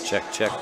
Check, check.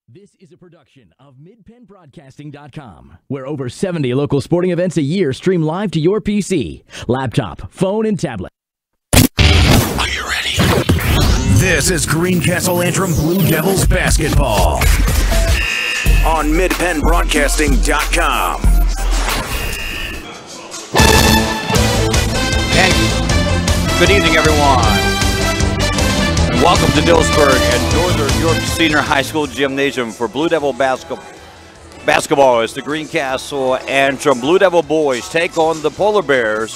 This is a production of MidPennBroadcasting.com, where over 70 local sporting events a year stream live to your PC, laptop, phone, and tablet. Are you ready? This is Greencastle Antrim Blue Devils basketball on MidPennBroadcasting.com. And good evening, everyone. Welcome to Dillsburg at Northern York Senior High School Gymnasium for Blue Devil basketball as the Greencastle Antrim Blue Devil boys take on the Polar Bears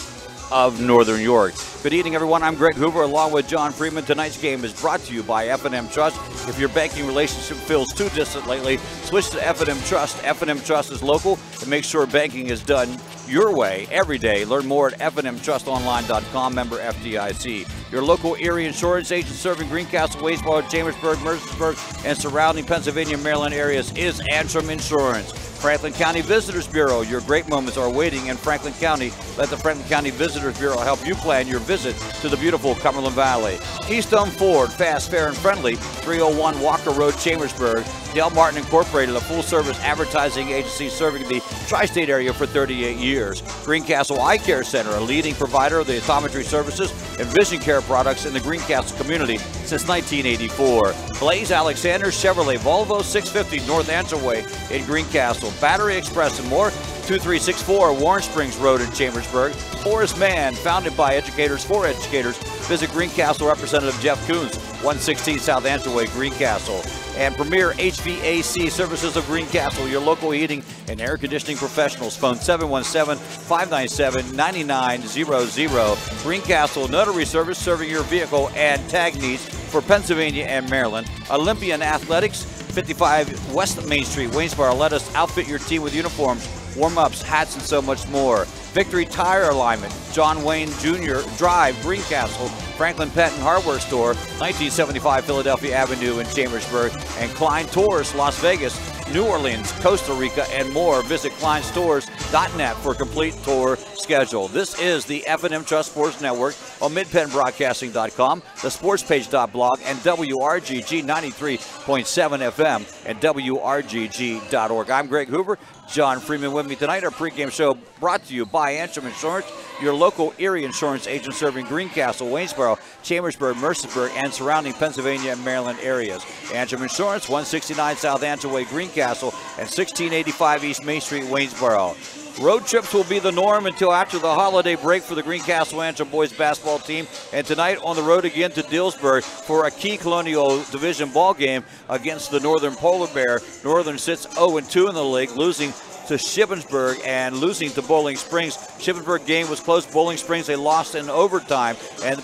of Northern York. Good evening, everyone. I'm Greg Hoover along with John Freeman. Tonight's game is brought to you by F&M Trust. If your banking relationship feels too distant lately, switch to F&M Trust. F&M Trust is local and makes sure banking is done your way every day. Learn more at fnmtrustonline.com, member FDIC. Your local Erie insurance agent serving Greencastle, Waynesboro, Chambersburg, Mercersburg, and surrounding Pennsylvania and Maryland areas is Antrim Insurance. Franklin County Visitors Bureau. Your great moments are waiting in Franklin County. Let the Franklin County Visitors Bureau help you plan your visit to the beautiful Cumberland Valley. Keystone Ford, fast, fair, and friendly, 301 Walker Road, Chambersburg. Dale Martin Incorporated, a full-service advertising agency serving the tri-state area for 38 years. Greencastle Eye Care Center, a leading provider of the optometry services and vision care products in the Greencastle community since 1984. Blaze Alexander Chevrolet, Volvo 650 North Answer-Way in Greencastle. Battery Express and more, 2364 Warren Springs Road in Chambersburg. Horace Mann, founded by educators for educators. Visit Greencastle Representative Jeff Coons, 116 South Answer-Way, Greencastle. And Premier HVAC Services of Greencastle, your local heating and air conditioning professionals. Phone 717-597-9900. Greencastle Notary Service, serving your vehicle and tag needs for Pennsylvania and Maryland. Olympian Athletics, 55 West Main Street, Waynesboro. Let us outfit your team with uniforms, warm-ups, hats, and so much more. Victory Tire Alignment, John Wayne Jr. Drive, Greencastle. Franklin Pet and Hardware Store, 1975 Philadelphia Avenue in Chambersburg. And Klein Tours, Las Vegas, New Orleans, Costa Rica, and more. Visit kleinstores.net for a complete tour schedule. This is the F&M Trust Sports Network on MidPennBroadcasting.com, the sportspage.blog, and WRGG 93.7 FM and WRGG.org. I'm Greg Hoover. John Freeman with me tonight. Our pregame show brought to you by Antrim Insurance, your local Erie insurance agent serving Greencastle, Waynesboro, Chambersburg, Mercersburg, and surrounding Pennsylvania and Maryland areas. Antrim Insurance, 169 South Answer-Way, Greencastle, and 1685 East Main Street, Waynesboro. Road trips will be the norm until after the holiday break for the Greencastle Antrim boys basketball team. And tonight on the road again to Dillsburg for a key Colonial Division ball game against the Northern Polar Bear. Northern sits 0-2 in the league, losing to Shippensburg and losing to Bowling Springs. Shippensburg game was close. Bowling Springs, they lost in overtime.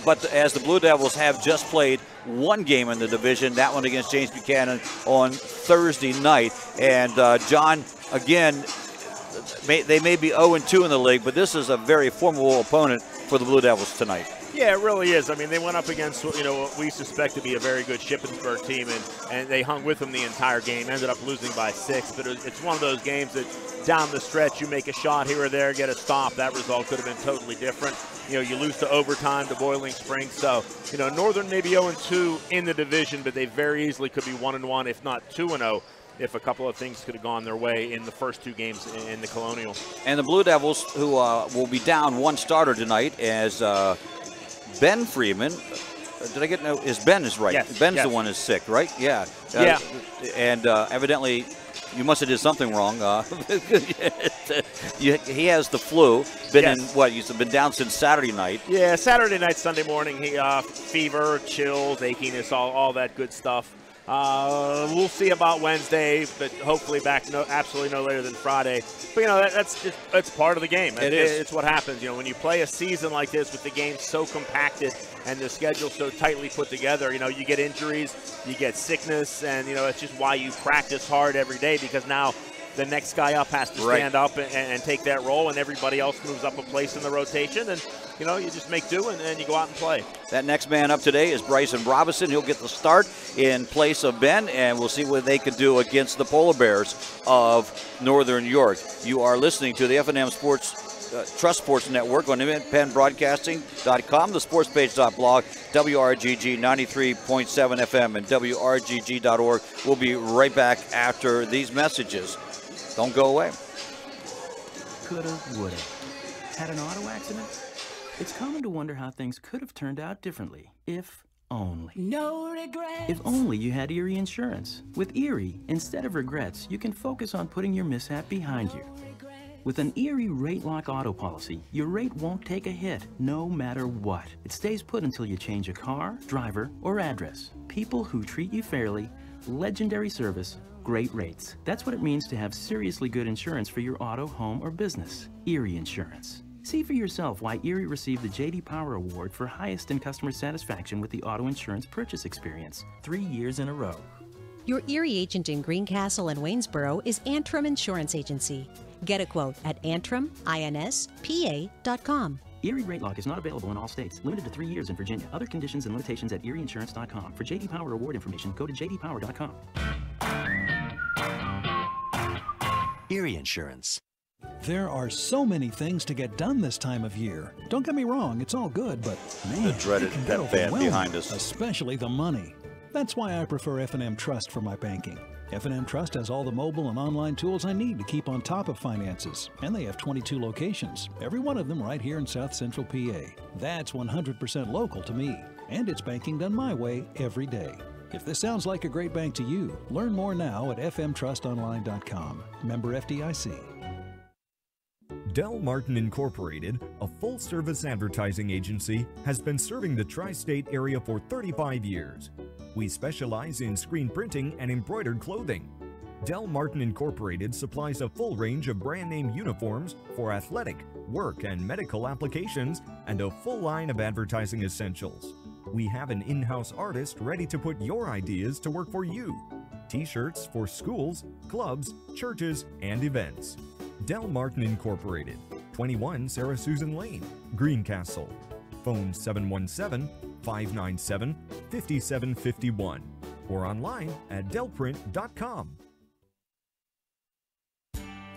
But as the Blue Devils have just played one game in the division, that one against James Buchanan on Thursday night. And John, again, they may be 0-2 in the league, but this is a very formidable opponent for the Blue Devils tonight. Yeah, it really is. I mean, they went up against, what we suspect to be a very good Shippensburg team, and they hung with them the entire game, ended up losing by 6. But it's one of those games that down the stretch you make a shot here or there, get a stop. That result could have been totally different. You lose to overtime to Boiling Springs. So, Northern maybe 0-2 in the division, but they very easily could be 1-1, if not 2-0. If a couple of things could have gone their way in the first 2 games in the Colonial. And the Blue Devils, who will be down 1 starter tonight, as Ben Freeman. Did I get no? Ben is right. Yes, Ben's yes. the one who's sick, right? Yeah. Yeah. And evidently, you must have did something wrong. He has the flu. He's been down since Saturday night. Yeah, Saturday night, Sunday morning. He fever, chills, achiness, all that good stuff. We'll see about Wednesday, but hopefully back absolutely no later than Friday. But that's part of the game. It's what happens. When you play a season like this with the game so compacted and the schedule so tightly put together, you get injuries, you get sickness, and it's just why you practice hard every day, because now the next guy up has to stand up and take that role, and everybody else moves up a place in the rotation, and you just make do and you go out and play. That next man up today is Bryson Robinson. He'll get the start in place of Ben, and we'll see what they can do against the Polar Bears of Northern York. You are listening to the F&M Sports Trust Sports Network on MidPennBroadcasting.com, the sportspage.blog, WRGG 93.7 FM, and WRGG.org. We'll be right back after these messages. Don't go away. Coulda, woulda. Had an auto accident? It's common to wonder how things could have turned out differently, if only. No regrets. If only you had Erie Insurance. With Erie, instead of regrets, you can focus on putting your mishap behind you. With an Erie Rate Lock auto policy, your rate won't take a hit, no matter what. It stays put until you change a car, driver, or address. People who treat you fairly, legendary service, great rates. That's what it means to have seriously good insurance for your auto, home, or business. Erie Insurance. See for yourself why Erie received the J.D. Power Award for highest in customer satisfaction with the auto insurance purchase experience 3 years in a row. Your Erie agent in Greencastle and Waynesboro is Antrim Insurance Agency. Get a quote at AntrimInspa.com. Erie Rate Lock is not available in all states. Limited to 3 years in Virginia. Other conditions and limitations at ErieInsurance.com. For J.D. Power Award information, go to JDPower.com. Erie Insurance. There are so many things to get done this time of year. Don't get me wrong, it's all good, but man, the dreaded it can get pep band overwhelming, behind us. especially the money. That's why I prefer F&M Trust for my banking. F&M Trust has all the mobile and online tools I need to keep on top of finances, and they have 22 locations, every one of them right here in South Central PA. That's 100% local to me, and it's banking done my way every day. If this sounds like a great bank to you, learn more now at fmtrustonline.com. Member FDIC. Del Martin Incorporated, a full-service advertising agency, has been serving the tri-state area for 35 years. We specialize in screen printing and embroidered clothing. Del Martin Incorporated supplies a full range of brand name uniforms for athletic, work, and medical applications, and a full line of advertising essentials. We have an in-house artist ready to put your ideas to work for you. T-shirts for schools, clubs, churches, and events. Del Martin Incorporated, 21 Sarah Susan Lane, Greencastle. Phone 717-597-5751 or online at delprint.com.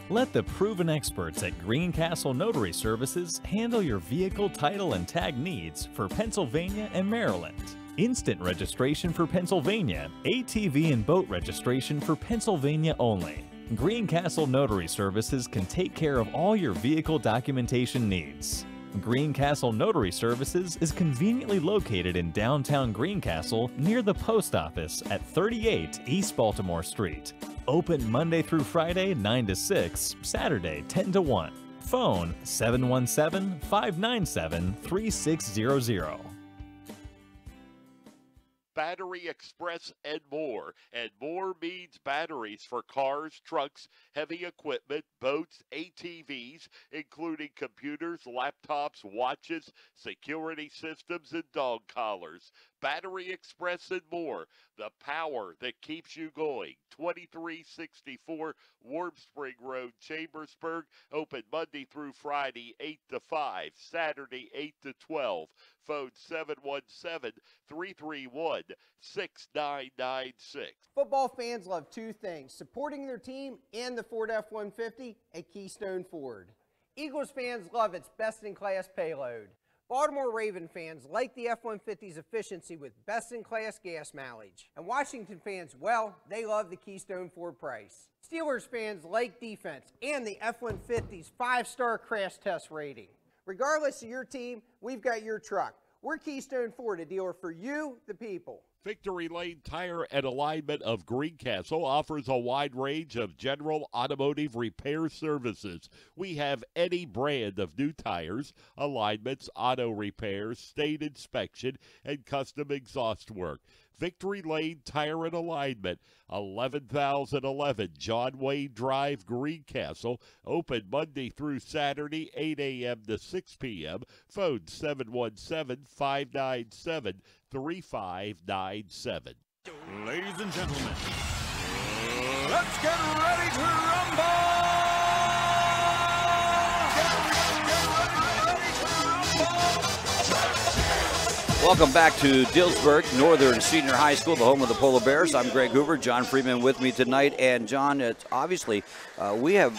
Let the proven experts at Greencastle Notary Services handle your vehicle title and tag needs for Pennsylvania and Maryland. Instant registration for Pennsylvania, ATV and boat registration for Pennsylvania only. Greencastle Notary Services can take care of all your vehicle documentation needs. Greencastle Notary Services is conveniently located in downtown Greencastle near the post office at 38 East Baltimore Street. Open Monday through Friday 9 to 6, Saturday 10 to 1. Phone 717-597-3600. Battery Express and more means batteries for cars, trucks, heavy equipment, boats, ATVs, including computers, laptops, watches, security systems, and dog collars. Battery Express, and more. The power that keeps you going. 2364 Warm Spring Road, Chambersburg. Open Monday through Friday, 8 to 5. Saturday, 8 to 12. Phone 717-331-6996. Football fans love two things: supporting their team and the Ford F-150 at Keystone Ford. Eagles fans love its best-in-class payload. Baltimore Raven fans like the F-150's efficiency with best-in-class gas mileage. And Washington fans, well, they love the Keystone Ford price. Steelers fans like defense and the F-150's 5-star crash test rating. Regardless of your team, we've got your truck. We're Keystone Ford, a dealer for you, the people. Victory Lane Tire and Alignment of Greencastle offers a wide range of general automotive repair services. We have any brand of new tires, alignments, auto repairs, state inspection, and custom exhaust work. Victory Lane Tire and Alignment, 11,011 John Wayne Drive, Greencastle. Open Monday through Saturday, 8 a.m. to 6 p.m. Phone 717-597-3597. Ladies and gentlemen, let's get ready to rumble! Welcome back to Dillsburg Northern Senior High School, the home of the Polar Bears. I'm Greg Hoover. John Freeman with me tonight. And John, it's obviously we have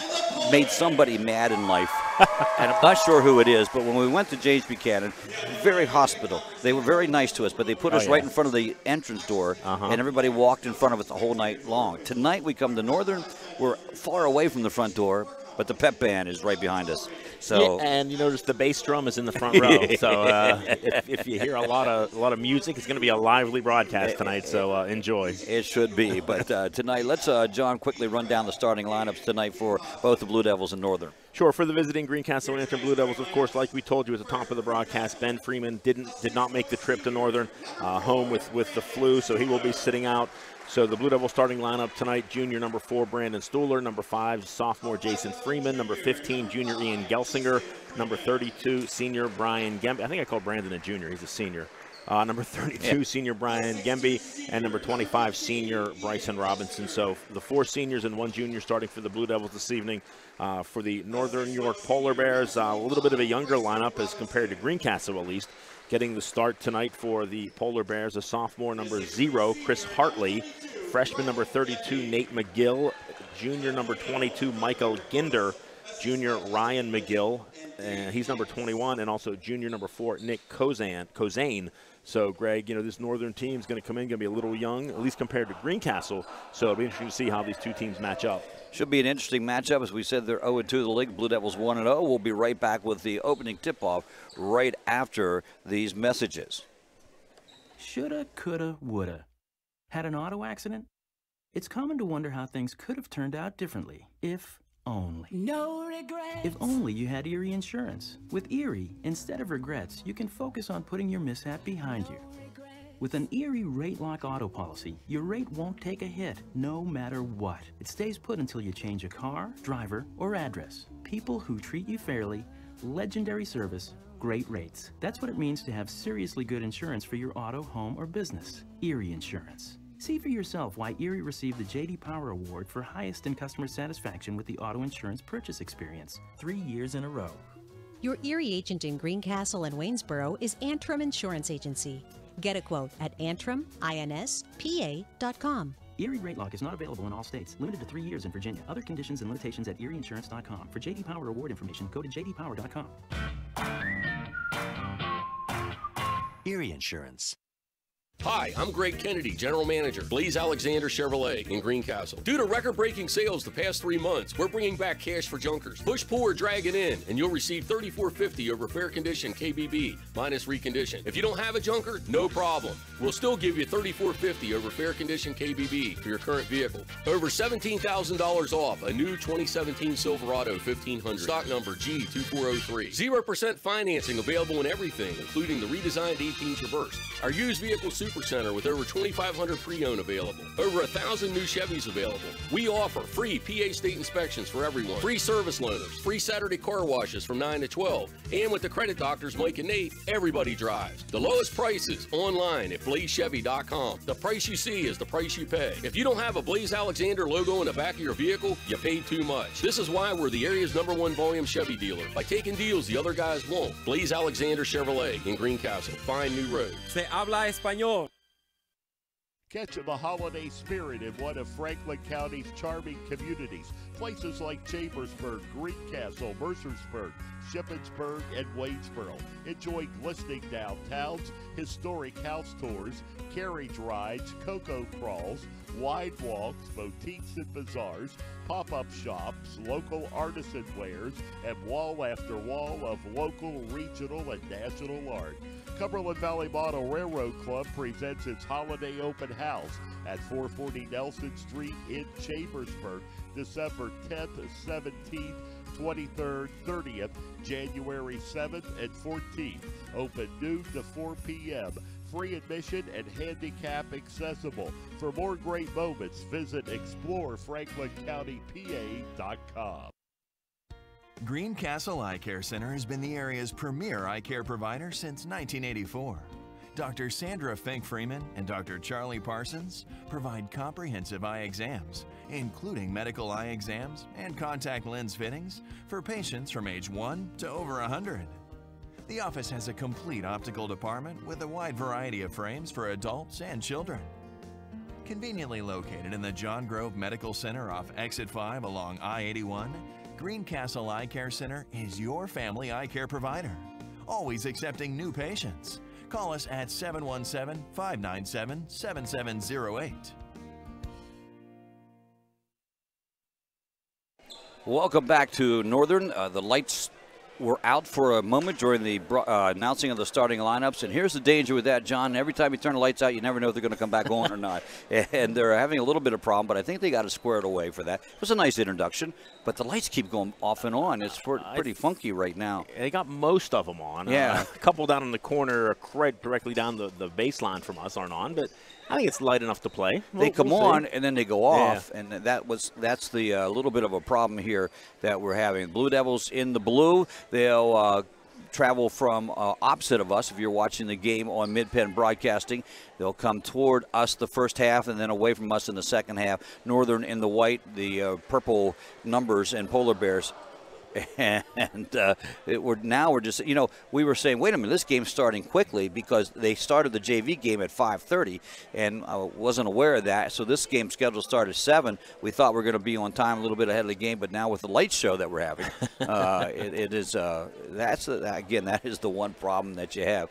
made somebody mad in life. And I'm not sure who it is, but when we went to James Buchanan, very hospitable. They were very nice to us, but they put us right in front of the entrance door, and everybody walked in front of us the whole night long. Tonight we come to Northern. We're far away from the front door, but the pep band is right behind us. So, yeah, and you notice the bass drum is in the front row. So if you hear a lot of music, it's going to be a lively broadcast tonight. So enjoy. It should be. But tonight, let's John quickly run down the starting lineups tonight for both the Blue Devils and Northern. Sure. For the visiting Greencastle and Antrim Blue Devils, of course, like we told you at the top of the broadcast, Ben Freeman did not make the trip to Northern, home with the flu, so he will be sitting out. So the Blue Devils starting lineup tonight: junior number 4, Brandon Stuhler; number 5, sophomore Jason Freeman; number 15, junior Ian Gelsinger; number 32, senior Brian Gemby. I think I called Brandon a junior. He's a senior. Number 32, senior Brian Gemby; and number 25, senior Bryson Robinson. So the 4 seniors and 1 junior starting for the Blue Devils this evening. For the Northern York Polar Bears, a little bit of a younger lineup as compared to Greencastle, at least. Getting the start tonight for the Polar Bears, a sophomore number 0, Chris Hartley; freshman number 32, Nate McGill; junior number 22, Michael Ginder; junior Ryan McGill, and he's number 21, and also junior number 4, Nick Kozane. So, Greg, this Northern team is going to come in, going to be a little young, at least compared to Greencastle. So it'll be interesting to see how these two teams match up. Should be an interesting matchup. As we said, they're 0-2 the league. Blue Devils 1-0. We'll be right back with the opening tip-off right after these messages. Shoulda, coulda, woulda. Had an auto accident? It's common to wonder how things could have turned out differently, if only. No regrets. If only you had Erie Insurance. With Erie, instead of regrets, you can focus on putting your mishap behind you. With an Erie Rate Lock auto policy, your rate won't take a hit, no matter what. It stays put until you change a car, driver, or address. People who treat you fairly, legendary service, great rates. That's what it means to have seriously good insurance for your auto, home, or business. Erie Insurance. See for yourself why Erie received the J.D. Power Award for highest in customer satisfaction with the auto insurance purchase experience, 3 years in a row. Your Erie agent in Greencastle and Waynesboro is Antrim Insurance Agency. Get a quote at antriminspa.com. Erie Rate Lock is not available in all states. Limited to 3 years in Virginia. Other conditions and limitations at erieinsurance.com. For J.D. Power Award information, go to jdpower.com. Erie Insurance. Hi, I'm Greg Kennedy, General Manager, Blaze Alexander Chevrolet in Greencastle. Due to record-breaking sales the past 3 months, we're bringing back cash for junkers. Push, pull, or drag it in, and you'll receive $34.50 over fair condition KBB, minus recondition. If you don't have a junker, no problem. We'll still give you $34.50 over fair condition KBB for your current vehicle. Over $17,000 off a new 2017 Silverado 1500, stock number G2403. 0% financing available in everything, including the redesigned 18 Traverse. Our used vehicle super Supercenter with over 2,500 pre-owned available. Over 1,000 new Chevys available. We offer free PA state inspections for everyone, free service loaners, free Saturday car washes from 9 to 12, and with the credit doctors Mike and Nate, everybody drives. The lowest prices online at blazechevy.com. The price you see is the price you pay. If you don't have a Blaze Alexander logo in the back of your vehicle, you paid too much. This is why we're the area's #1 volume Chevy dealer. By taking deals the other guys won't. Blaze Alexander Chevrolet in Greencastle. Find new roads. Se habla español. Catch the holiday spirit in one of Franklin County's charming communities. Places like Chambersburg, Greencastle, Mercersburg, Shippensburg, and Waynesboro. Enjoy glistening downtowns, historic house tours, carriage rides, cocoa crawls, wine walks, boutiques and bazaars, pop-up shops, local artisan wares, and wall after wall of local, regional, and national art. Cumberland Valley Model Railroad Club presents its holiday open house at 440 Nelson Street in Chambersburg, December 10th, 17th, 23rd, 30th, January 7th, and 14th. Open noon to 4 p.m. Free admission and handicap accessible. For more great moments, visit explorefranklincountypa.com. Greencastle Eye Care Center has been the area's premier eye care provider since 1984. Dr. Sandra Fink-Freeman and Dr. Charlie Parsons provide comprehensive eye exams, including medical eye exams and contact lens fittings for patients from age 1 to over 100. The office has a complete optical department with a wide variety of frames for adults and children. Conveniently located in the John Grove Medical Center off Exit 5 along I-81, Greencastle Eye Care Center is your family eye care provider, always accepting new patients. Call us at 717-597-7708. Welcome back to Northern. The lights were out for a moment during the announcing of the starting lineups, and here's the danger with that, John. Every time you turn the lights out, you never know if they're going to come back on or not. And they're having a little bit of problem, but I think they got it squared away for that. It was a nice introduction, but the lights keep going off and on. It's pretty funky right now. They got most of them on. Yeah. A couple down in the corner, right directly down the baseline from us aren't on, but I think it's light enough to play. They come on and then they go off, and that's the little bit of a problem here that we're having. Blue Devils in the blue. They'll travel from opposite of us. If you're watching the game on Mid-Penn Broadcasting, they'll come toward us the first half and then away from us in the second half. Northern in the white, the purple numbers and polar bears. And we're just, we were saying, wait a minute, this game's starting quickly because they started the JV game at 5:30, and I wasn't aware of that. So this game scheduled started at 7. We thought we were going to be on time a little bit ahead of the game, but now with the light show that we're having, that is the one problem that you have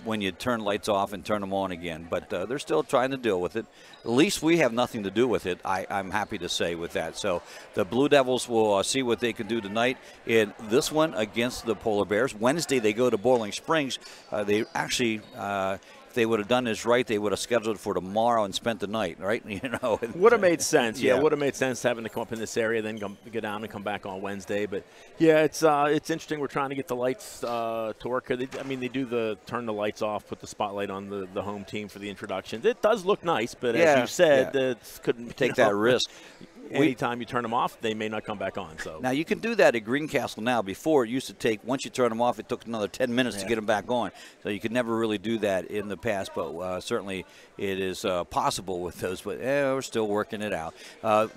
when you turn lights off and turn them on again. But they're still trying to deal with it. At least we have nothing to do with it, I'm happy to say, with that. So the Blue Devils will see what they can do tonight in this one against the Polar Bears. Wednesday they go to Boiling Springs. They actually, if they would have done this right, they would have scheduled for tomorrow and spent the night, right? Would have made sense. Yeah, would have made sense having to come up in this area, then go down and come back on Wednesday. But yeah, it's interesting. We're trying to get the lights to work. They do turn the lights off, put the spotlight on the home team for the introductions. It does look nice, but as you said, it couldn't take that risk. Anytime you turn them off, they may not come back on. So now you can do that at Greencastle now. Before, it used to take, once you turn them off, it took another 10 minutes to get them back on. So you could never really do that in the past, but certainly it is possible with those. But we're still working it out.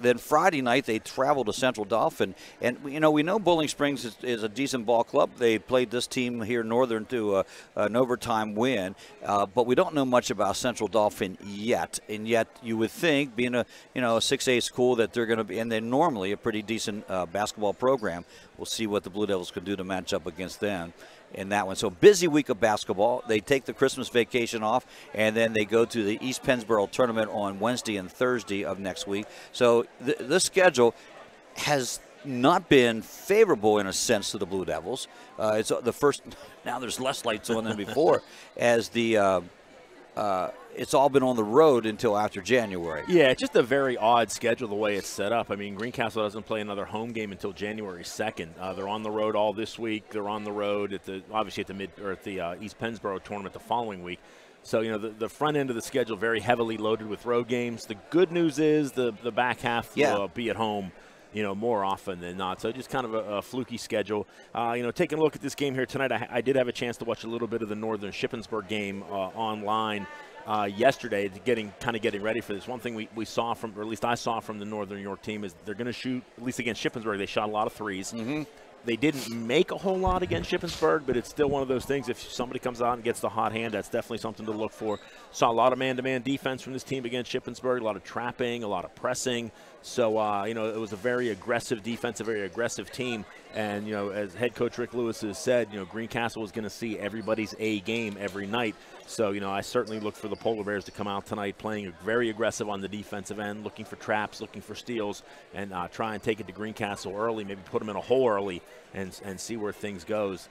Then Friday night they travel to Central Dauphin, and we know Bowling Springs is a decent ball club. They played this team here Northern to an overtime win, but we don't know much about Central Dauphin yet. And yet you would think, being a 6A school, that they're going to be, and they're normally a pretty decent basketball program. We'll see what the Blue Devils can do to match up against them in that one. So busy week of basketball. They take the Christmas vacation off, and then they go to the East Pennsboro tournament on Wednesday and Thursday of next week. So the schedule has not been favorable in a sense to the Blue Devils. It's the first, now there's less lights on than before, as the it's all been on the road until after January. Yeah, it's just a very odd schedule the way it's set up. I mean, Greencastle doesn't play another home game until January 2nd. They're on the road all this week. They're on the road at the East Pennsboro tournament the following week. So, the front end of the schedule very heavily loaded with road games. The good news is the back half will be at home, more often than not. So just kind of a fluky schedule. Taking a look at this game here tonight, I did have a chance to watch a little bit of the Northern Shippensburg game online yesterday, getting ready for this. One thing we saw from, or at least I saw from the Northern York team, is they're going to shoot, at least against Shippensburg, they shot a lot of threes. Mm-hmm. They didn't make a whole lot against Shippensburg, but it's still one of those things. If somebody comes out and gets the hot hand, that's definitely something to look for. Saw a lot of man-to-man defense from this team against Shippensburg, a lot of trapping, a lot of pressing. So, it was a very aggressive defense, a very aggressive team. And, as head coach Rick Lewis has said, Greencastle is going to see everybody's A game every night. So, I certainly look for the Polar Bears to come out tonight playing very aggressive on the defensive end, looking for traps, looking for steals, and try and take it to Greencastle early, maybe put them in a hole early and see where things goes.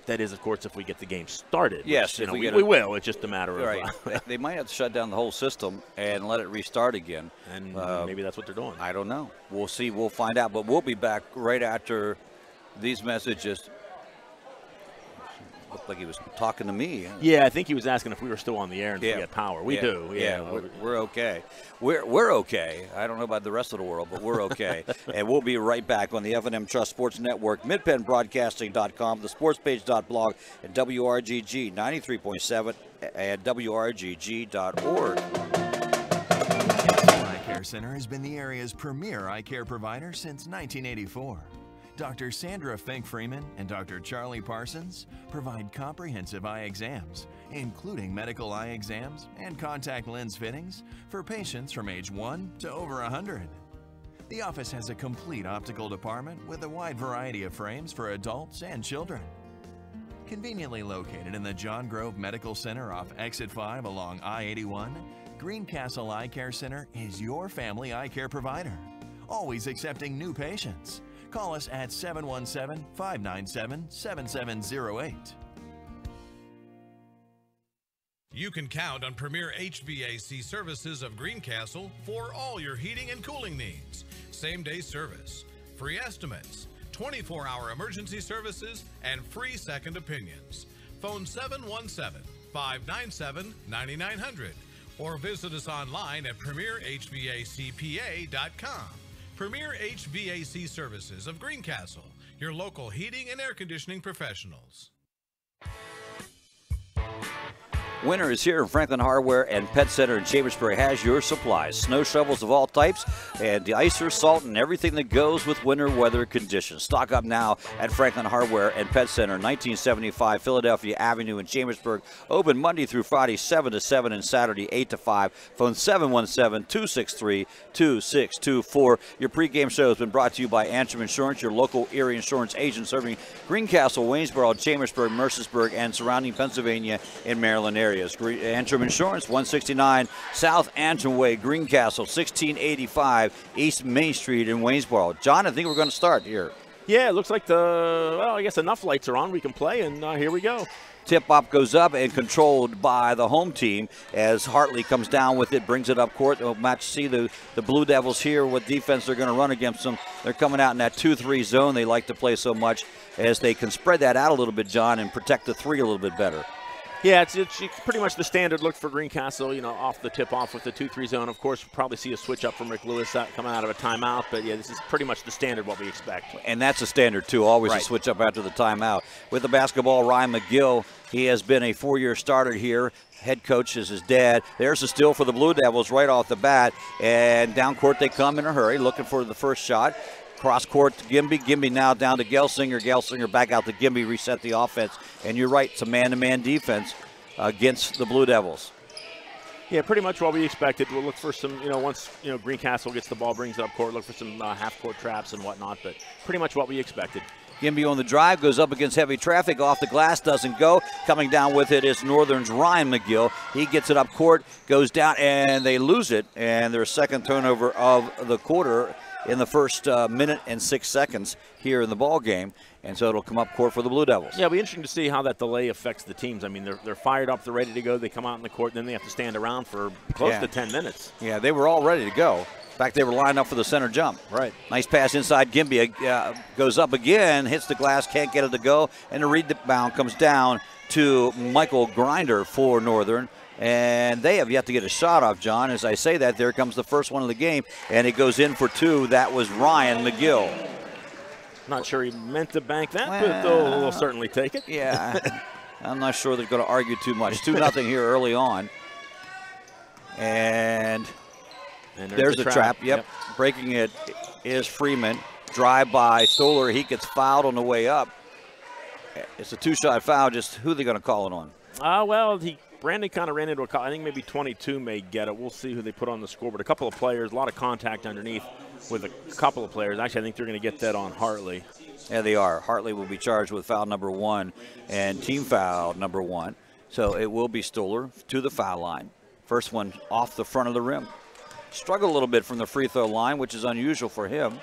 That is, of course, if we get the game started. Yes, which, we will. It's just a matter of right. They might have to shut down the whole system and let it restart again. And maybe that's what they're doing. I don't know. We'll see. We'll find out. But we'll be back right after these messages. Looked like he was talking to me. Yeah, I think he was asking if we were still on the air and if we had power. We do. Yeah, we're okay. We're okay. I don't know about the rest of the world, but we're okay. And we'll be right back on the F&M Trust Sports Network, midpenbroadcasting.com, the sportspage.blog, and WRGG 93.7 at WRGG.org. Eye Care Center has been the area's premier eye care provider since 1984. Dr. Sandra Fink-Freeman and Dr. Charlie Parsons provide comprehensive eye exams, including medical eye exams and contact lens fittings for patients from age 1 to over 100. The office has a complete optical department with a wide variety of frames for adults and children. Conveniently located in the John Grove Medical Center off Exit 5 along I-81, Greencastle Eye Care Center is your family eye care provider, always accepting new patients. Call us at 717-597-7708. You can count on Premier HVAC Services of Greencastle for all your heating and cooling needs. Same-day service, free estimates, 24-hour emergency services, and free second opinions. Phone 717-597-9900 or visit us online at premierhvacpa.com. Premier HVAC Services of Greencastle, your local heating and air conditioning professionals. Winter is here, and Franklin Hardware and Pet Center in Chambersburg has your supplies. Snow shovels of all types, and de-icer, salt, and everything that goes with winter weather conditions. Stock up now at Franklin Hardware and Pet Center, 1975 Philadelphia Avenue in Chambersburg. Open Monday through Friday, 7 to 7, and Saturday, 8 to 5. Phone 717-263-2624. Your pregame show has been brought to you by Antrim Insurance, your local Erie insurance agent serving Greencastle, Waynesboro, Chambersburg, Mercersburg, and surrounding Pennsylvania and Maryland areas. Antrim Insurance, 169 South Antrim Way, Greencastle, 1685 East Main Street in Waynesboro. John, I think we're going to start here. Yeah, it looks like I guess enough lights are on. We can play, and here we go. Tip-off goes up and controlled by the home team as Hartley comes down with it, brings it up court. We'll see the Blue Devils here, what defense they're going to run against them. They're coming out in that 2-3 zone they like to play so much, as they can spread that out a little bit, John, and protect the three a little bit better. Yeah, it's pretty much the standard look for Greencastle, off the tip-off with the 2-3 zone. Of course, we'll probably see a switch up from Rick Lewis coming out of a timeout, but yeah, this is pretty much the standard what we expect. And that's a standard, too, always a switch up after the timeout. With the basketball, Ryan McGill, he has been a 4-year starter here. Head coach is his dad. There's a steal for the Blue Devils right off the bat, and down court they come in a hurry, looking for the first shot. Cross court to Gimby. Gimby now down to Gelsinger. Gelsinger back out to Gimby, reset the offense. And you're right, it's a man-to-man defense against the Blue Devils. Yeah, pretty much what we expected. We'll look for some, once, Greencastle gets the ball, brings it up court, look for some half-court traps and whatnot, but pretty much what we expected. Gimby on the drive, goes up against heavy traffic, off the glass, doesn't go. Coming down with it is Northern's Ryan McGill. He gets it up court, goes down, and they lose it, and their second turnover of the quarter in the first minute and 6 seconds here in the ball game. And so it'll come up court for the Blue Devils. Yeah, it'll be interesting to see how that delay affects the teams. I mean, they're fired up, they're ready to go. They come out in the court, and then they have to stand around for close to 10 minutes. Yeah, they were all ready to go. In fact, they were lined up for the center jump. Right. Nice pass inside. Gimby goes up again, hits the glass, can't get it to go, and the rebound comes down to Michael Grinder for Northern. And they have yet to get a shot off, John. As I say that, there comes the first one of the game, and it goes in for two. That was Ryan McGill. Not sure he meant to bank that, but they'll certainly take it. Yeah. I'm not sure they're going to argue too much. 2-0 here early on. And there's a trap. Yep. Breaking it is Freeman. Drive by Stoller. He gets fouled on the way up. It's a two-shot foul. Just who are they going to call it on? Well, Brandon kind of ran into a call. I think maybe 22 may get it. We'll see who they put on the scoreboard. A couple of players, a lot of contact underneath with a couple of players. Actually, I think they're going to get that on Hartley. Yeah, they are. Hartley will be charged with foul number 1 and team foul number 1. So it will be Stoller to the foul line. First one off the front of the rim. Struggled a little bit from the free throw line, which is unusual for him.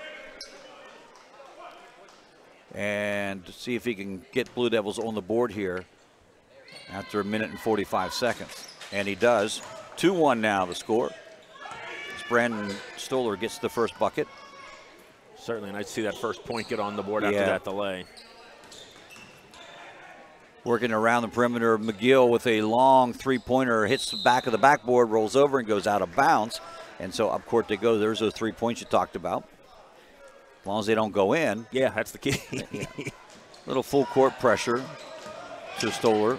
And to see if he can get Blue Devils on the board here after 1 minute and 45 seconds. And he does. 2-1 now the score. As Brandon Stoller gets the first bucket. Certainly, and I'd see that first point get on the board after that delay. Working around the perimeter, McGill with a long three-pointer, hits the back of the backboard, rolls over and goes out of bounds. And so up court they go. There's those 3 points you talked about. As long as they don't go in. Yeah, that's the key. Little full court pressure to Stoller.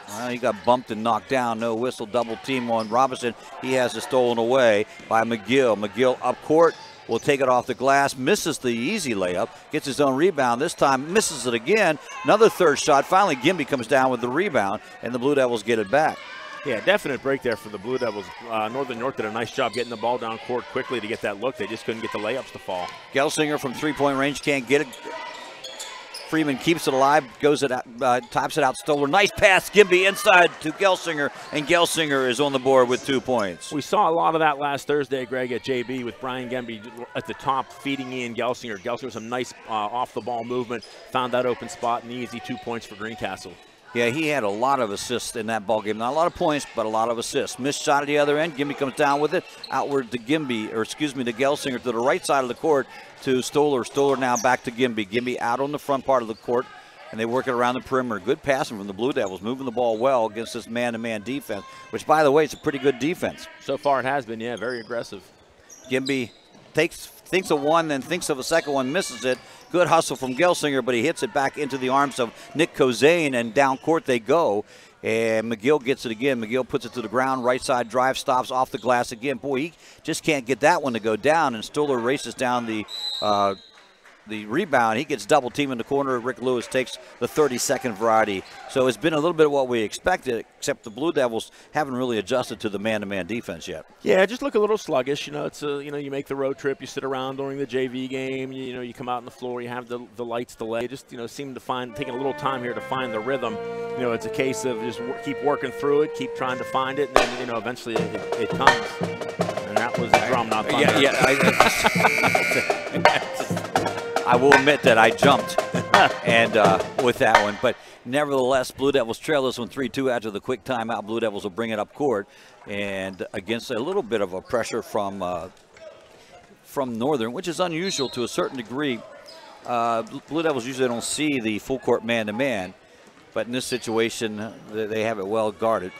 Well, he got bumped and knocked down. No whistle, double team on Robinson. He has it stolen away by McGill. McGill up court. Will take it off the glass, misses the easy layup, gets his own rebound. This time misses it again. Another third shot. Finally, Gimby comes down with the rebound, and the Blue Devils get it back. Yeah, definite break there for the Blue Devils. Northern York did a nice job getting the ball down court quickly to get that look. They just couldn't get the layups to fall. Gelsinger from three-point range can't get it. Freeman keeps it alive, goes it out, tops it out. Stoller. Nice pass, Gimby inside to Gelsinger, and Gelsinger is on the board with 2 points. We saw a lot of that last Thursday, Greg, at JB with Brian Gimby at the top feeding Ian Gelsinger. Gelsinger with some nice off-the-ball movement, found that open spot, and easy 2 points for Greencastle. Yeah, he had a lot of assists in that ball game. Not a lot of points, but a lot of assists. Missed shot at the other end. Gimby comes down with it. Outward to Gelsinger to the right side of the court to Stoller. Stoller now back to Gimby. Gimby out on the front part of the court, and they work it around the perimeter. Good passing from the Blue Devils, moving the ball well against this man-to-man defense, which, by the way, is a pretty good defense. So far it has been, yeah, very aggressive. Gimby thinks of one, then thinks of a second one, misses it. Good hustle from Gelsinger, but he hits it back into the arms of Nick Kozane, and down court they go. And McGill gets it again. McGill puts it to the ground, right side drive, stops off the glass again. Boy, he just can't get that one to go down, and Stoller races down the rebound. He gets double team in the corner. Rick Lewis takes the 30-second variety. So it's been a little bit of what we expected, except the Blue Devils haven't really adjusted to the man-to-man defense yet. Yeah, just look a little sluggish. You know, it's you make the road trip, you sit around during the JV game. You come out on the floor, you have the lights delay. Just seem to taking a little time here to find the rhythm. It's a case of just keep working through it, keep trying to find it, and then eventually it comes. And that was the drum, not thunder. Yeah. I will admit that I jumped and with that one, but nevertheless, Blue Devils trail this one 3-2 after the quick timeout. Blue Devils will bring it up court, and against a little bit of a pressure from Northern, which is unusual to a certain degree. Blue Devils usually don't see the full court man-to-man, but in this situation, they have it well guarded.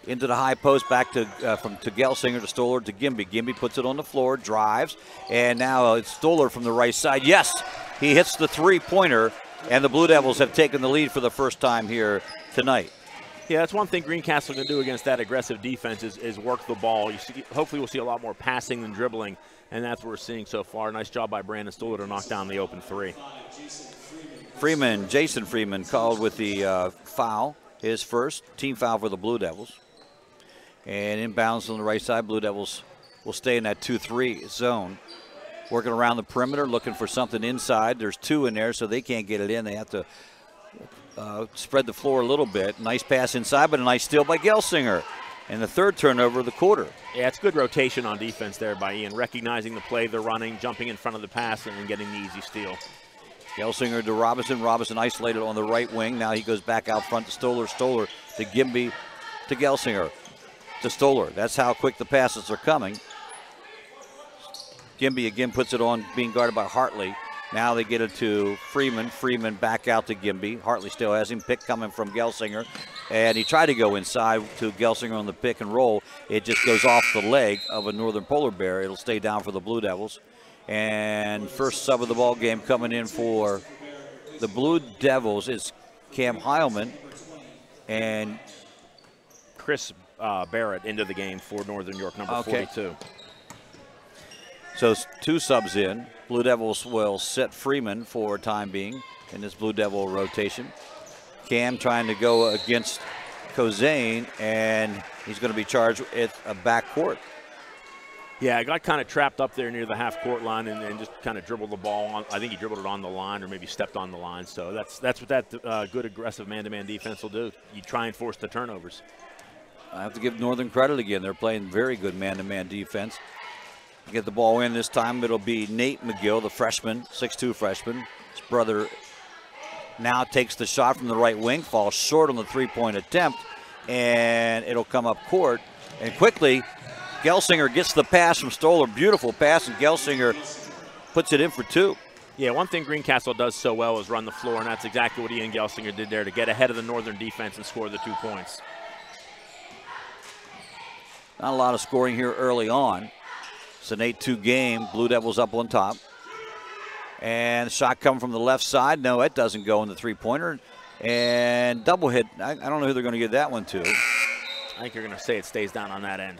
Into the high post, back to Gelsinger to Stoller to Gimby. Gimby puts it on the floor, drives, and now it's Stoller from the right side. Yes, he hits the three-pointer, and the Blue Devils have taken the lead for the first time here tonight. Yeah, that's one thing Greencastle can do against that aggressive defense is work the ball. Hopefully we'll see a lot more passing than dribbling, and that's what we're seeing so far. Nice job by Brandon Stoller to knock down the open three. Jason Freeman called with the foul, his first team foul for the Blue Devils. And inbounds on the right side, Blue Devils will stay in that 2-3 zone. Working around the perimeter, looking for something inside. There's two in there, so they can't get it in. They have to spread the floor a little bit. Nice pass inside, but a nice steal by Gelsinger. And the third turnover of the quarter. Yeah, it's good rotation on defense there by Ian, recognizing the play they're running, jumping in front of the pass, and getting the easy steal. Gelsinger to Robinson. Robinson isolated on the right wing. Now he goes back out front to Stoller. Stoller to Gimby to Gelsinger. To Stoller. That's how quick the passes are coming. Gimby again puts it on, being guarded by Hartley. Now they get it to Freeman. Freeman back out to Gimby. Hartley still has him. Pick coming from Gelsinger. And he tried to go inside to Gelsinger on the pick and roll. It just goes off the leg of a Northern Polar Bear. It'll stay down for the Blue Devils. And first sub of the ball game coming in for the Blue Devils is Cam Heilman. And Chris Barrett into the game for Northern York, number 42. So 2 subs in. Blue Devils will set Freeman for time being in this Blue Devil rotation. Cam trying to go against Kozane, and he's going to be charged at a backcourt. Yeah, I got kind of trapped up there near the half-court line and just kind of dribbled the ball on. I think he dribbled it on the line or maybe stepped on the line. So that's what that good aggressive man-to-man defense will do. You try and force the turnovers. I have to give Northern credit again. They're playing very good man-to-man defense. Get the ball in this time. It'll be Nate McGill, the freshman, 6'2 freshman. His brother now takes the shot from the right wing, falls short on the three-point attempt, and it'll come up court. And quickly, Gelsinger gets the pass from Stoller. Beautiful pass, and Gelsinger puts it in for 2. Yeah, one thing Greencastle does so well is run the floor, and that's exactly what Ian Gelsinger did there to get ahead of the Northern defense and score the 2 points. Not a lot of scoring here early on. It's an 8-2 game. Blue Devils up on top. And shot coming from the left side. No, it doesn't go in the three-pointer. And double hit. I don't know who they're going to give that one to. I think you're going to say it stays down on that end.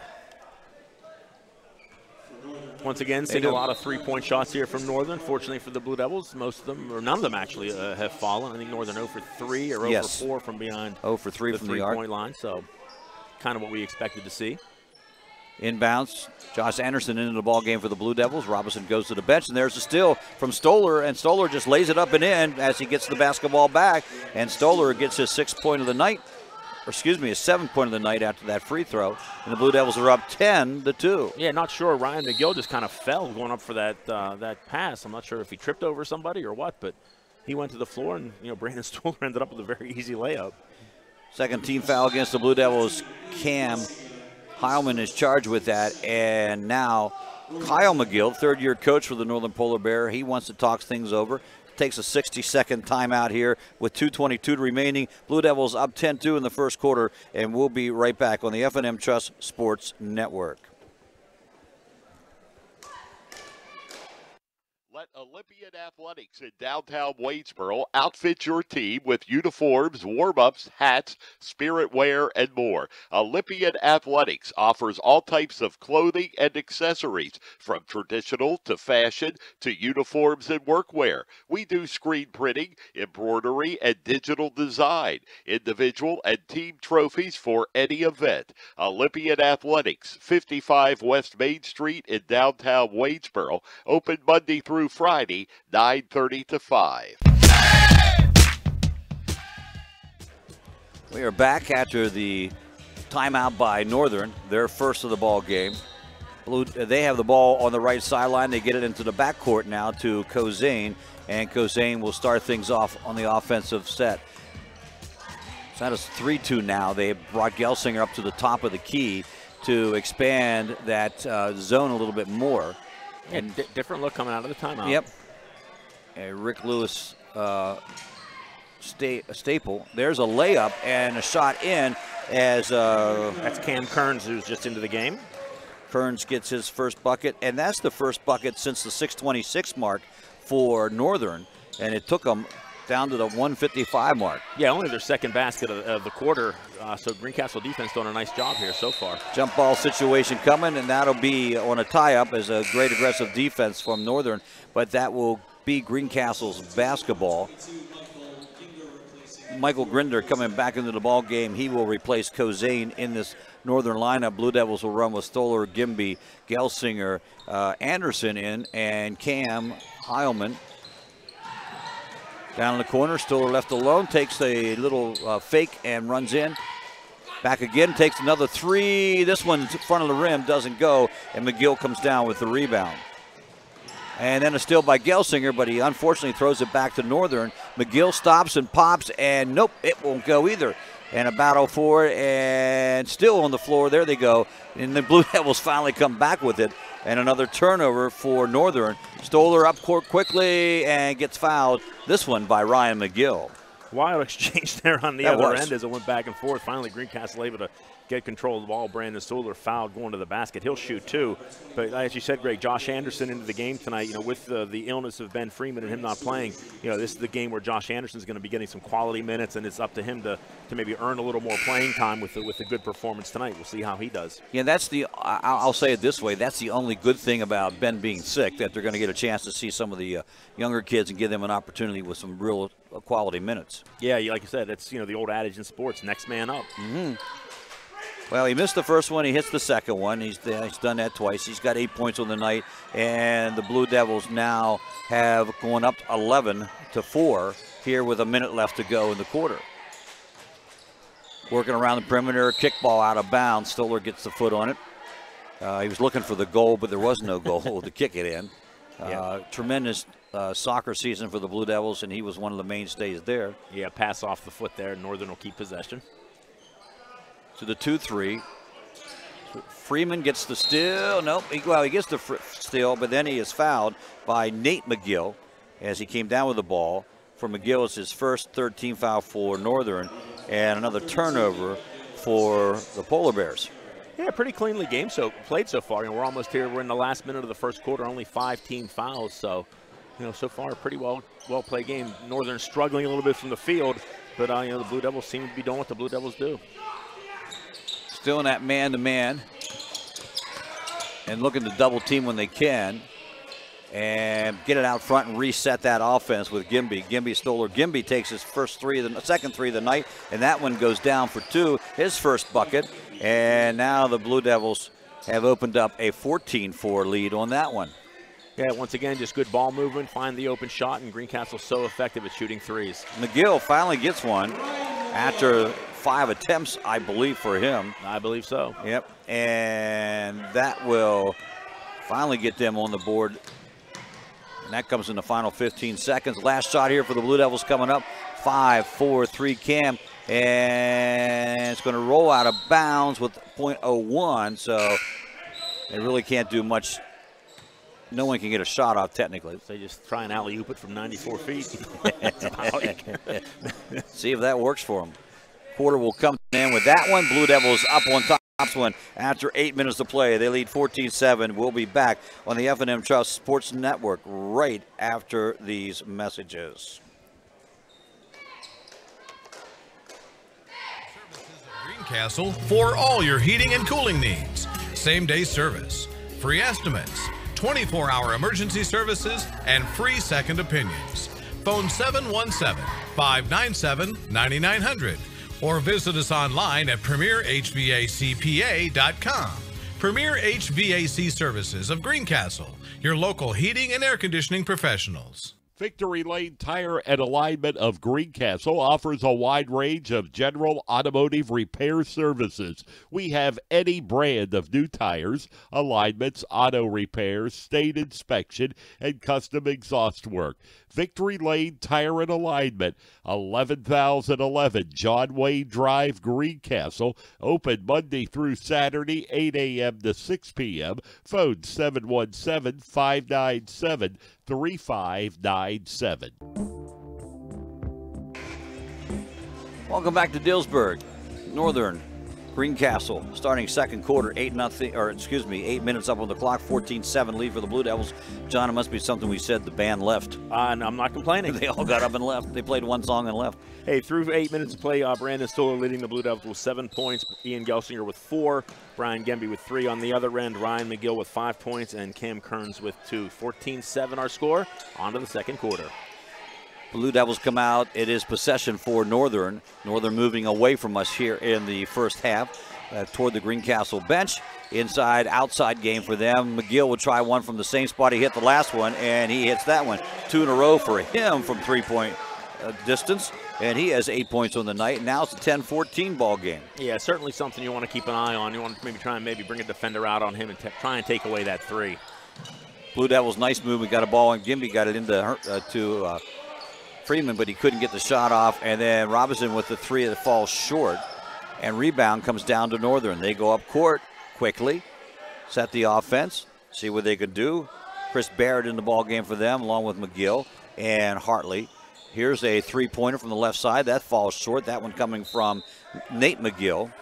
Once again, seeing a lot of three-point shots here from Northern. Fortunately for the Blue Devils, most of them, or none of them actually, have fallen. I think Northern 0 for 3 or 0 for 4 from beyond 0 for 3 from the three-point line. So kind of what we expected to see. Inbounds, Josh Anderson into the ball game for the Blue Devils. Robinson goes to the bench, and there's a steal from Stoller, and Stoller just lays it up and in as he gets the basketball back, and Stoller gets his 6th point of the night, or excuse me, his 7th point of the night after that free throw, and the Blue Devils are up 10-2. Yeah, not sure. Ryan McGill just kind of fell going up for that that pass. I'm not sure if he tripped over somebody or what, but he went to the floor, and Brandon Stoller ended up with a very easy layup. Second team foul against the Blue Devils. Cam Heilman is charged with that, and now Kyle McGill, third-year coach for the Northern Polar Bear, he wants to talk things over. Takes a 60-second timeout here with 2:22 remaining. Blue Devils up 10-2 in the first quarter, and we'll be right back on the F&M Trust Sports Network. Let Olympian Athletics in downtown Waynesboro outfit your team with uniforms, warm-ups, hats, spirit wear, and more. Olympian Athletics offers all types of clothing and accessories, from traditional to fashion to uniforms and workwear. We do screen printing, embroidery, and digital design, individual and team trophies for any event. Olympian Athletics, 55 West Main Street in downtown Waynesboro, open Monday through Friday, 9:30 to 5. We are back after the timeout by Northern, their first of the ball game. They have the ball on the right sideline. They get it into the backcourt now to Kozane, and Kozane will start things off on the offensive set. So that is 3-2 now. They brought Gelsinger up to the top of the key to expand that zone a little bit more. And different look coming out of the timeout. Yep. And Rick Lewis staple. There's a layup and a shot in as that's Cam Kearns, who's just into the game. Kearns gets his first bucket, and that's the first bucket since the 6:26 mark for Northern, and it took them down to the 1:55 mark. Yeah, only their second basket of the quarter, so Greencastle defense doing a nice job here so far. Jump ball situation coming, and that'll be on a tie-up as a great aggressive defense from Northern, but that will be Greencastle's basketball. Michael Grinder coming back into the ball game. He will replace Kozane in this Northern lineup. Blue Devils will run with Stoller, Gimby, Gelsinger, Anderson in, and Cam Heilman. Down in the corner, Stoller left alone, takes a little fake and runs in. Back again, takes another three. This one's in front of the rim, doesn't go, and McGill comes down with the rebound. And then a steal by Gelsinger, but he unfortunately throws it back to Northern. McGill stops and pops, and nope, it won't go either. and a battle for it, and still on the floor. There they go. And the Blue Devils finally come back with it. And another turnover for Northern. Stoller up court quickly and gets fouled. This one by Ryan McGill. Wild exchange there on the other end as it went back and forth. Finally, Greencastle able to get control of the ball. Brandon Stoller fouled going to the basket. He'll shoot too. But as you said, Greg, Josh Anderson into the game tonight. With the illness of Ben Freeman and him not playing, this is the game where Josh Anderson's going to be getting some quality minutes, and it's up to him to maybe earn a little more playing time with a good performance tonight. We'll see how he does. Yeah, that's I'll say it this way. That's the only good thing about Ben being sick, that they're going to get a chance to see some of the younger kids and give them an opportunity with some real quality minutes. Yeah, like you said, it's the old adage in sports: next man up. Mm-hmm. Well, he missed the first one. He hits the second one. He's done that twice. He's got 8 points on the night, and the Blue Devils now have gone up 11-4 here with a minute left to go in the quarter. Working around the perimeter, kickball out of bounds. Stoller gets the foot on it. He was looking for the goal, but there was no goal to kick it in. Tremendous soccer season for the Blue Devils, and he was one of the mainstays there. Yeah, pass off the foot there. Northern will keep possession. To the 2-3. Freeman gets the steal. Nope. He gets the steal, but then he is fouled by Nate McGill as he came down with the ball. For McGill, it's his first 13 foul for Northern, and another turnover for the Polar Bears. Yeah, pretty cleanly game played so far. We're almost here. We're in the last minute of the first quarter. Only 5 team fouls, so so far a pretty well played game. Northern struggling a little bit from the field, but the Blue Devils seem to be doing what the Blue Devils do. Still in that man-to-man and looking to double team when they can and get it out front and reset that offense with Gimby. Stoller. Gimby takes his second three of the night, and that one goes down for 2, his first bucket. And now the Blue Devils have opened up a 14-4 lead on that one. Yeah, once again, just good ball movement, find the open shot, and Greencastle's so effective at shooting threes. McGill finally gets one after 5 attempts, I believe, for him. I believe so. Yep, and that will finally get them on the board. And that comes in the final 15 seconds. Last shot here for the Blue Devils coming up. 5-4-3 Cam, and it's going to roll out of bounds with .01, so they really can't do much. No one can get a shot off technically. They just try and alley-oop it from 94 feet. See if that works for them. Quarter will come in with that one. Blue Devils up on top one after 8 minutes to play. They lead 14-7. We'll be back on the F&M Trust Sports Network right after these messages. Greencastle for all your heating and cooling needs. Same-day service, free estimates, 24-hour emergency services, and free second opinions. Phone 717-597-9900 or visit us online at premierhvacpa.com. Premier HVAC Services of Greencastle, your local heating and air conditioning professionals. Victory Lane Tire and Alignment of Greencastle offers a wide range of general automotive repair services. We have any brand of new tires, alignments, auto repairs, state inspection, and custom exhaust work. Victory Lane Tire and Alignment, 11,011 John Wayne Drive, Greencastle. Open Monday through Saturday, 8 a.m. to 6 p.m. Phone 717-597-3597. Welcome back to Dillsburg. Northern Greencastle starting second quarter, 8 minutes up on the clock, 14-7 lead for the Blue Devils. John, it must be something we said the band left. And I'm not complaining. They all got up and left. They played one song and left. Hey, through 8 minutes of play, Brandon Stoller leading the Blue Devils with 7 points, Ian Gelsinger with 4, Brian Gemby with 3 on the other end, Ryan McGill with 5 points, and Cam Kearns with 2. 14-7 our score. On to the second quarter. Blue Devils come out. It is possession for Northern. Northern moving away from us here in the first half toward the Greencastle bench. Inside, outside game for them. McGill will try one from the same spot he hit the last one, and he hits that one. 2 in a row for him from three-point distance, and he has 8 points on the night. Now it's a 10-14 ball game. Yeah, certainly something you want to keep an eye on. You want to maybe try and bring a defender out on him and try and take away that 3. Blue Devils, nice move. We got a ball, and Gimby got it into Freeman, but he couldn't get the shot off. And then Robinson with the three that falls short. And rebound comes down to Northern. They go up court quickly, set the offense, see what they can do. Chris Barrett in the ball game for them, along with McGill and Hartley. Here's a three-pointer from the left side. That falls short. That one coming from Nate McGill.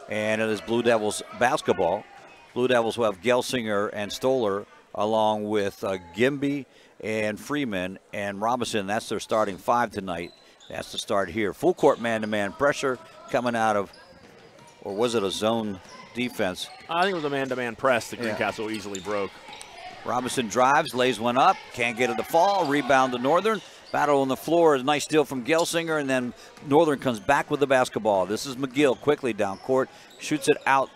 And it is Blue Devils basketball. Blue Devils will have Gelsinger and Stoller along with Gimby and Freeman and Robinson. That's their starting five tonight. That's the start here. Full court man-to-man pressure coming out of, or was it a zone defense? I think it was a man-to-man press that Greencastle easily broke. Robinson drives, lays one up, can't get it to fall. Rebound to Northern. Battle on the floor, a nice steal from Gelsinger, and then Northern comes back with the basketball. This is McGill quickly down court, shoots it out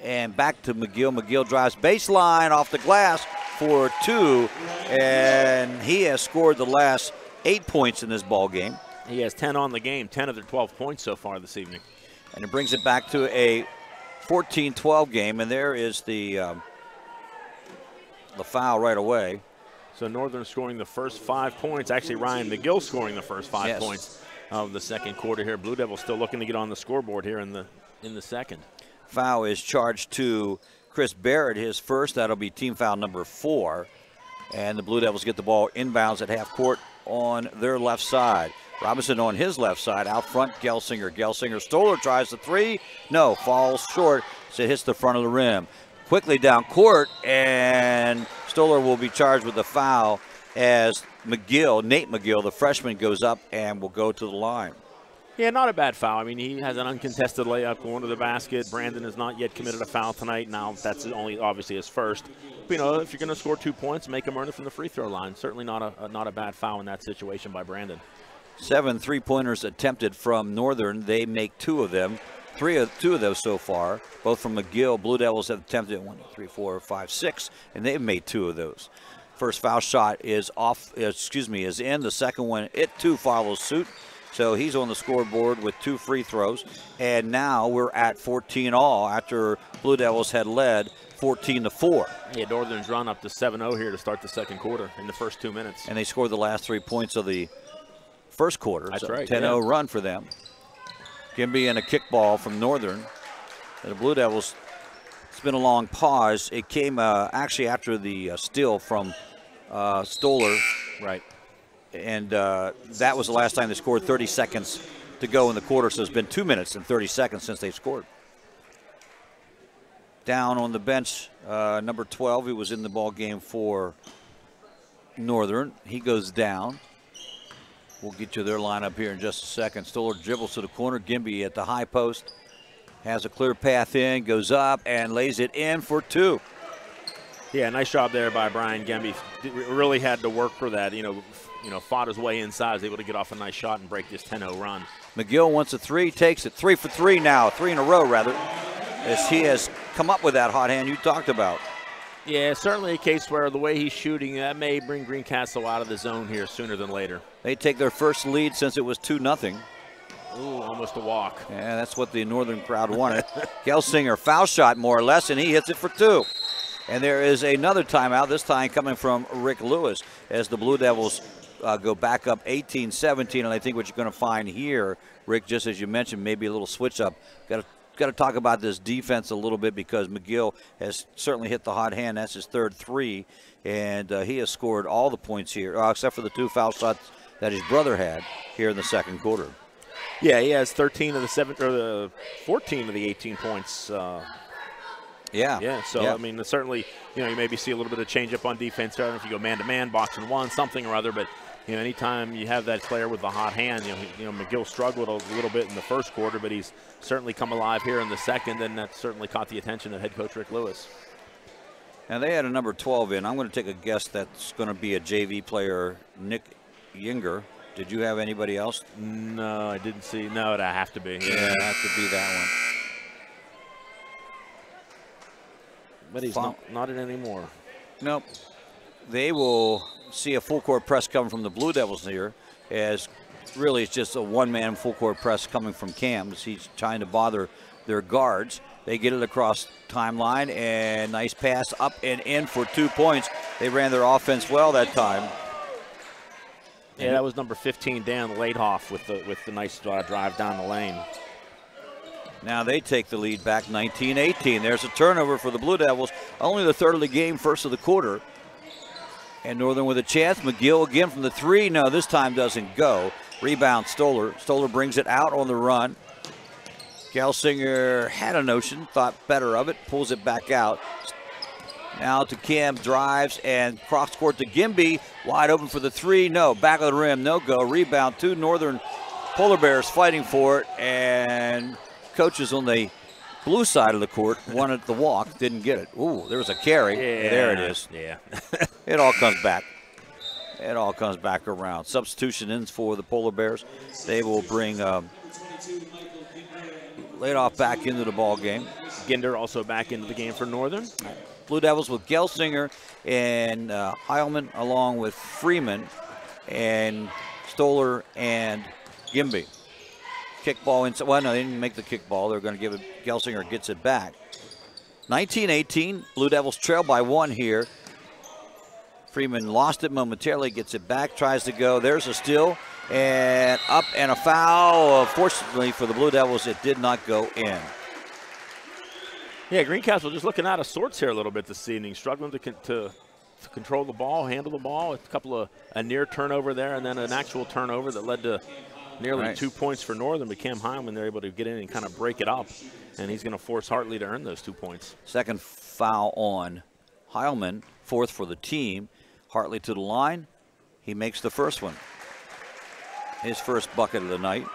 and back to McGill. McGill drives baseline off the glass for two, and he has scored the last 8 points in this ball game. He has 10 on the game, 10 of their 12 points so far this evening. And it brings it back to a 14-12 game, and there is the foul right away. So Northern scoring the first 5 points. Actually, Ryan McGill scoring the first 5 points of the second quarter here. Blue Devils still looking to get on the scoreboard here in the second. Foul is charged to Chris Barrett, his first. That'll be team foul number 4. And the Blue Devils get the ball inbounds at half court on their left side. Robinson on his left side, out front, Gelsinger. Gelsinger, Stoller tries the three. No, falls short, so it hits the front of the rim. Quickly down court, and Stoller will be charged with the foul as McGill, Nate McGill, the freshman, goes up and will go to the line. Yeah, not a bad foul. I mean, he has an uncontested layup going to the basket. Brandon has not yet committed a foul tonight. Now, that's only obviously his first. But, you know, if you're going to score 2 points, make him earn it from the free throw line. Certainly not a bad foul in that situation by Brandon. 7 3-pointers attempted from Northern. They make 2 of them. Two of those so far, both from McGill. Blue Devils have attempted 1, 2, 3, 4, 5, 6, and they've made 2 of those. First foul shot is is in. The second one, it too follows suit. So he's on the scoreboard with 2 free throws. And now we're at 14 all after Blue Devils had led 14-4. Yeah, Northern's run up to 7-0 here to start the second quarter in the first 2 minutes. And they scored the last 3 points of the first quarter. That's so right. 10-0 run for them. Gimby and a kickball from Northern. And the Blue Devils, it's been a long pause. It came actually after the steal from Stoller. Right. And that was the last time they scored. 30 seconds to go in the quarter, so it's been 2 minutes and 30 seconds since they've scored. Down on the bench, number 12, who was in the ball game for Northern. He goes down. We'll get you their lineup here in just a second. Stoller dribbles to the corner. Gimby at the high post. Has a clear path in, goes up, and lays it in for 2. Yeah, nice job there by Brian Gimby. Really had to work for that. You know, fought his way inside. Was able to get off a nice shot and break this 10-0 run. McGill wants a 3, takes it. 3 for 3 now. 3 in a row, rather, as he has come up with that hot hand you talked about. Yeah, certainly a case where the way he's shooting, that may bring Greencastle out of the zone here sooner than later. They take their first lead since it was 2-0. Ooh, almost a walk. Yeah, that's what the Northern crowd wanted. Gelsinger, foul shot more or less, and he hits it for 2. And there is another timeout, this time coming from Rick Lewis, as the Blue Devils go back up 18-17. And I think what you're going to find here, Rick, just as you mentioned, maybe a little switch up. Got to talk about this defense a little bit, because McGill has certainly hit the hot hand. That's his third 3, and he has scored all the points here, except for the 2 foul shots that his brother had here in the second quarter. Yeah, he has 13 of the 14 of the 18 points. Yeah. So, I mean, certainly, you maybe see a little bit of change up on defense. I don't know if you go man-to-man, box and one, something or other, but anytime you have that player with the hot hand, McGill struggled a little bit in the first quarter, but he's certainly come alive here in the second, and that certainly caught the attention of head coach Rick Lewis. And they had a number 12 in. I'm going to take a guess that's going to be a JV player, Nick Yinger. Did you have anybody else? No, I didn't see. No, it'd have to be. Yeah, it'd have to be that one. But he's not in anymore. Nope. They will see a full court press coming from the Blue Devils here, as really it's just a one-man full court press coming from Cam, as he's trying to bother their guards. They get it across timeline, and nice pass up and in for 2 points. They ran their offense well that time. Yeah, that was number 15, Dan Laidhoff, with the nice drive down the lane. Now they take the lead back 19-18. There's a turnover for the Blue Devils. Only the third of the game, first of the quarter. And Northern with a chance. McGill again from the three. No, this time doesn't go. Rebound Stoller. Stoller brings it out on the run. Gelsinger had a notion, thought better of it, pulls it back out. Now to Cam, drives and cross court to Gimby. Wide open for the three. No, back of the rim, no go. Rebound to Northern Polar Bears fighting for it. And coaches on the blue side of the court wanted the walk, didn't get it. Ooh, there was a carry. Yeah. There it is. Yeah. It all comes back. It all comes back around. Substitution ends for the Polar Bears. They will bring Laidhoff back into the ball game. Ginder also back into the game for Northern. Blue Devils with Gelsinger and Heilman, along with Freeman and Stoller and Gimby. Kickball inside. Well, no, they didn't make the kickball. They're going to give it. Gelsinger gets it back. 19-18. Blue Devils trail by 1 here. Freeman lost it momentarily, gets it back, tries to go. There's a steal and up and a foul. Fortunately for the Blue Devils, it did not go in. Yeah, Greencastle just looking out of sorts here a little bit this evening, struggling to control the ball, handle the ball. A near turnover there, and then an actual turnover that led to nearly 2 points for Northern. But Cam Hyman, they're able to get in and kind of break it up, and he's going to force Hartley to earn those 2 points. Second foul on Heilman, fourth for the team. Hartley to the line. He makes the first one. His first bucket of the night.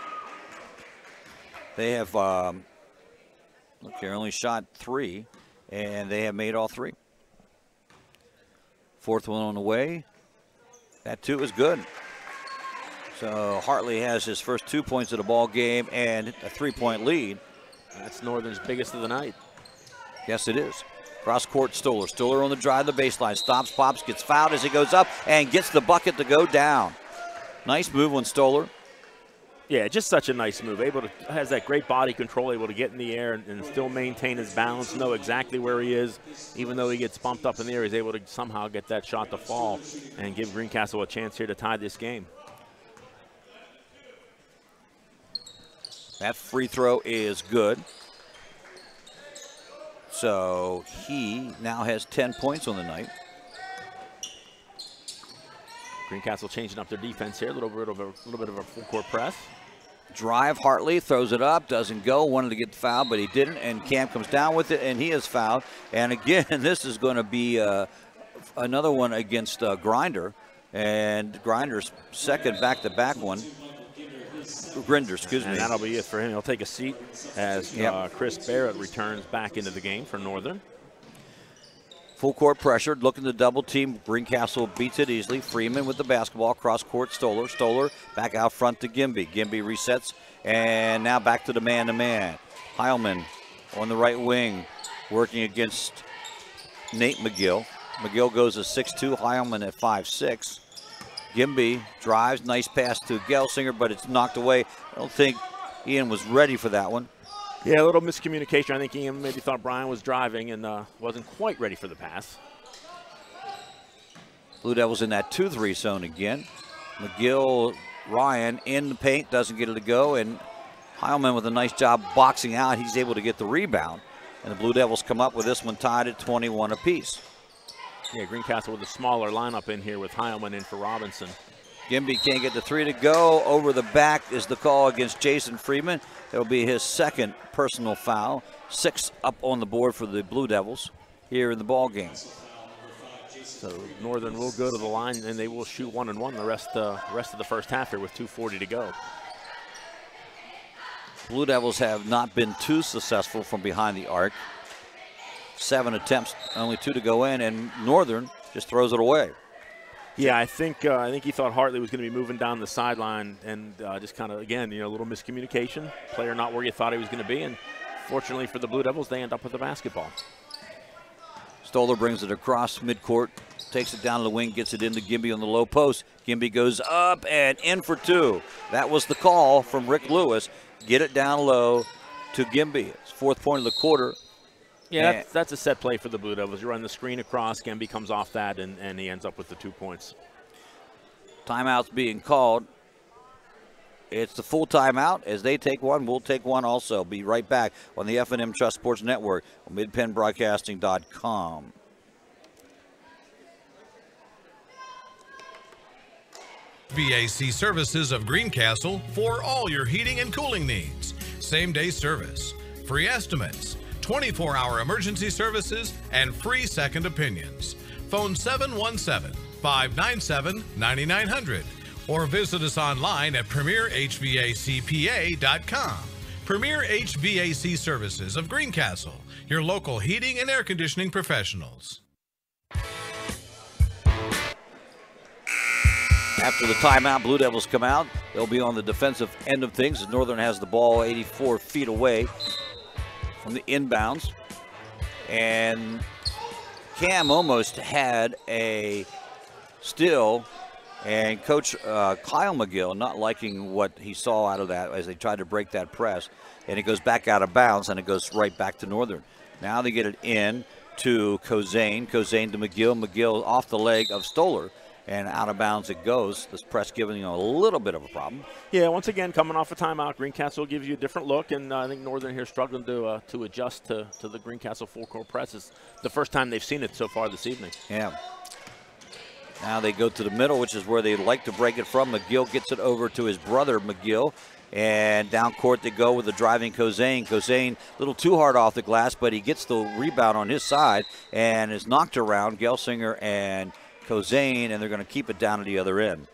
They have, look, they only shot 3, and they have made all 3. Fourth one on the way. That too is good. So Hartley has his first 2 points of the ball game and a 3-point lead. That's Northern's biggest of the night. Yes, it is. Cross court, Stoller. Stoller on the drive, the baseline. Stops, pops, gets fouled as he goes up, and gets the bucket to go down. Nice move on Stoller. Yeah, just such a nice move. Has that great body control, able to get in the air and still maintain his balance, know exactly where he is. Even though he gets bumped up in the air, he's able to somehow get that shot to fall and give Greencastle a chance here to tie this game. That free throw is good. So he now has 10 points on the night. Greencastle changing up their defense here, a little bit of a full court press. Drive, Hartley throws it up, doesn't go, wanted to get the foul, but he didn't, and Cam comes down with it, and he is fouled. And again, this is going to be another one against Grinder, and Grinder's second back-to-back one. Grinder, excuse me. And that'll be it for him. He'll take a seat as Chris Barrett returns back into the game for Northern. Full court pressure, looking to double team. Greencastle beats it easily. Freeman with the basketball, cross court, Stoller. Stoller back out front to Gimby. Gimby resets, and now back to the man-to-man. Heilman on the right wing, working against Nate McGill. McGill goes to 6'2", Heilman at 5'6". Gimby drives, nice pass to Gelsinger, but it's knocked away. I don't think Ian was ready for that one. Yeah, a little miscommunication. I think Ian maybe thought Brian was driving and wasn't quite ready for the pass. Blue Devils in that 2-3 zone again. McGill, Ryan in the paint, doesn't get it to go, and Heilman with a nice job boxing out. He's able to get the rebound, and the Blue Devils come up with this one tied at 21 apiece. Yeah, Greencastle with a smaller lineup in here with Heilman in for Robinson. Gimby can't get the 3 to go. Over the back is the call against Jason Freeman. It'll be his second personal foul. 6 up on the board for the Blue Devils here in the ball game. So Northern will go to the line and they will shoot 1-1 the rest of the first half here with 2:40 to go. Blue Devils have not been too successful from behind the arc. 7 attempts, only 2 to go in, and Northern just throws it away. Yeah, I think he thought Hartley was going to be moving down the sideline, and just kind of, again, a little miscommunication. Player not where you thought he was going to be, and fortunately for the Blue Devils, they end up with the basketball. Stoller brings it across midcourt, takes it down to the wing, gets it into Gimby on the low post. Gimby goes up and in for 2. That was the call from Rick Lewis. Get it down low to Gimby. It's 4th point of the quarter. Yeah, that's a set play for the Blue Devils. You run the screen across, Gimby comes off that, and he ends up with the 2 points. Timeout's being called. It's the full timeout. As they take one, we'll take one also. Be right back on the F&M Trust Sports Network on midpennbroadcasting.com. HVAC Services of Greencastle for all your heating and cooling needs. Same-day service, free estimates, 24-hour emergency services, and free second opinions. Phone 717-597-9900 or visit us online at premierhvacpa.com. Premier HVAC Services of Greencastle, your local heating and air conditioning professionals. After the timeout, Blue Devils come out. They'll be on the defensive end of things as Northern has the ball 84 feet away from the inbounds. And Cam almost had a steal, and Coach Kyle McGill not liking what he saw out of that as they tried to break that press. And it goes back out of bounds, and it goes right back to Northern. Now they get it in to Kozane. Kozane to McGill. McGill off the leg of Stoller. And out of bounds it goes. This press giving a little bit of a problem. Yeah, once again, coming off a timeout, Greencastle gives you a different look, and I think Northern here struggling to adjust to the Greencastle full-court press. It's the first time they've seen it so far this evening. Yeah. Now they go to the middle, which is where they like to break it from. McGill gets it over to his brother, McGill. And down court they go with the driving Kozane. Kozane a little too hard off the glass, but he gets the rebound on his side and is knocked around. Gelsinger and Kozane, and they're going to keep it down to the other end.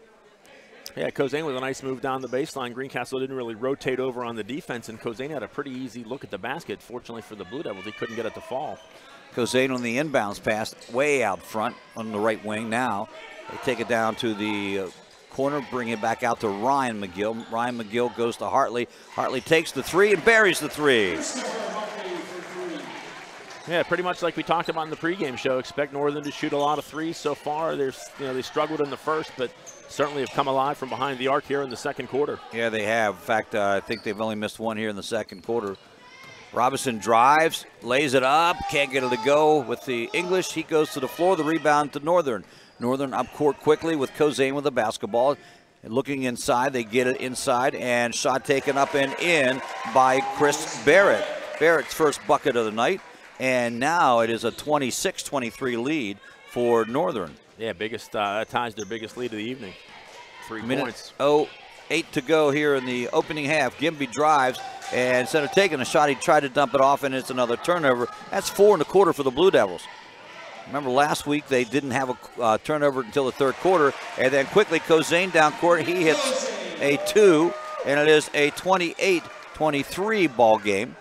Yeah, Kozane with a nice move down the baseline. Greencastle didn't really rotate over on the defense, and Kozane had a pretty easy look at the basket. Fortunately for the Blue Devils, he couldn't get it to fall. Kozane on the inbounds pass, way out front on the right wing now. They take it down to the corner, bring it back out to Ryan McGill. Ryan McGill goes to Hartley. Hartley takes the three and buries the three. Yeah, pretty much like we talked about in the pregame show. Expect Northern to shoot a lot of threes so far. They struggled in the first, but certainly have come alive from behind the arc here in the second quarter. Yeah, they have. In fact, I think they've only missed one here in the second quarter. Robinson drives, lays it up, can't get it to go with the English. He goes to the floor, the rebound to Northern. Northern up court quickly with Kozane with the basketball. And looking inside, they get it inside, and shot taken up and in by Chris Barrett. Barrett's first bucket of the night. And now it is a 26-23 lead for Northern. Yeah, ties their biggest lead of the evening. 3 points. 8 to go here in the opening half. Gimby drives, and instead of taking a shot, he tried to dump it off, and it's another turnover. That's 4 in the quarter for the Blue Devils. Remember last week they didn't have a turnover until the third quarter, and then quickly Kozane down court. He hits a 2, and it is a 28-23 ball game.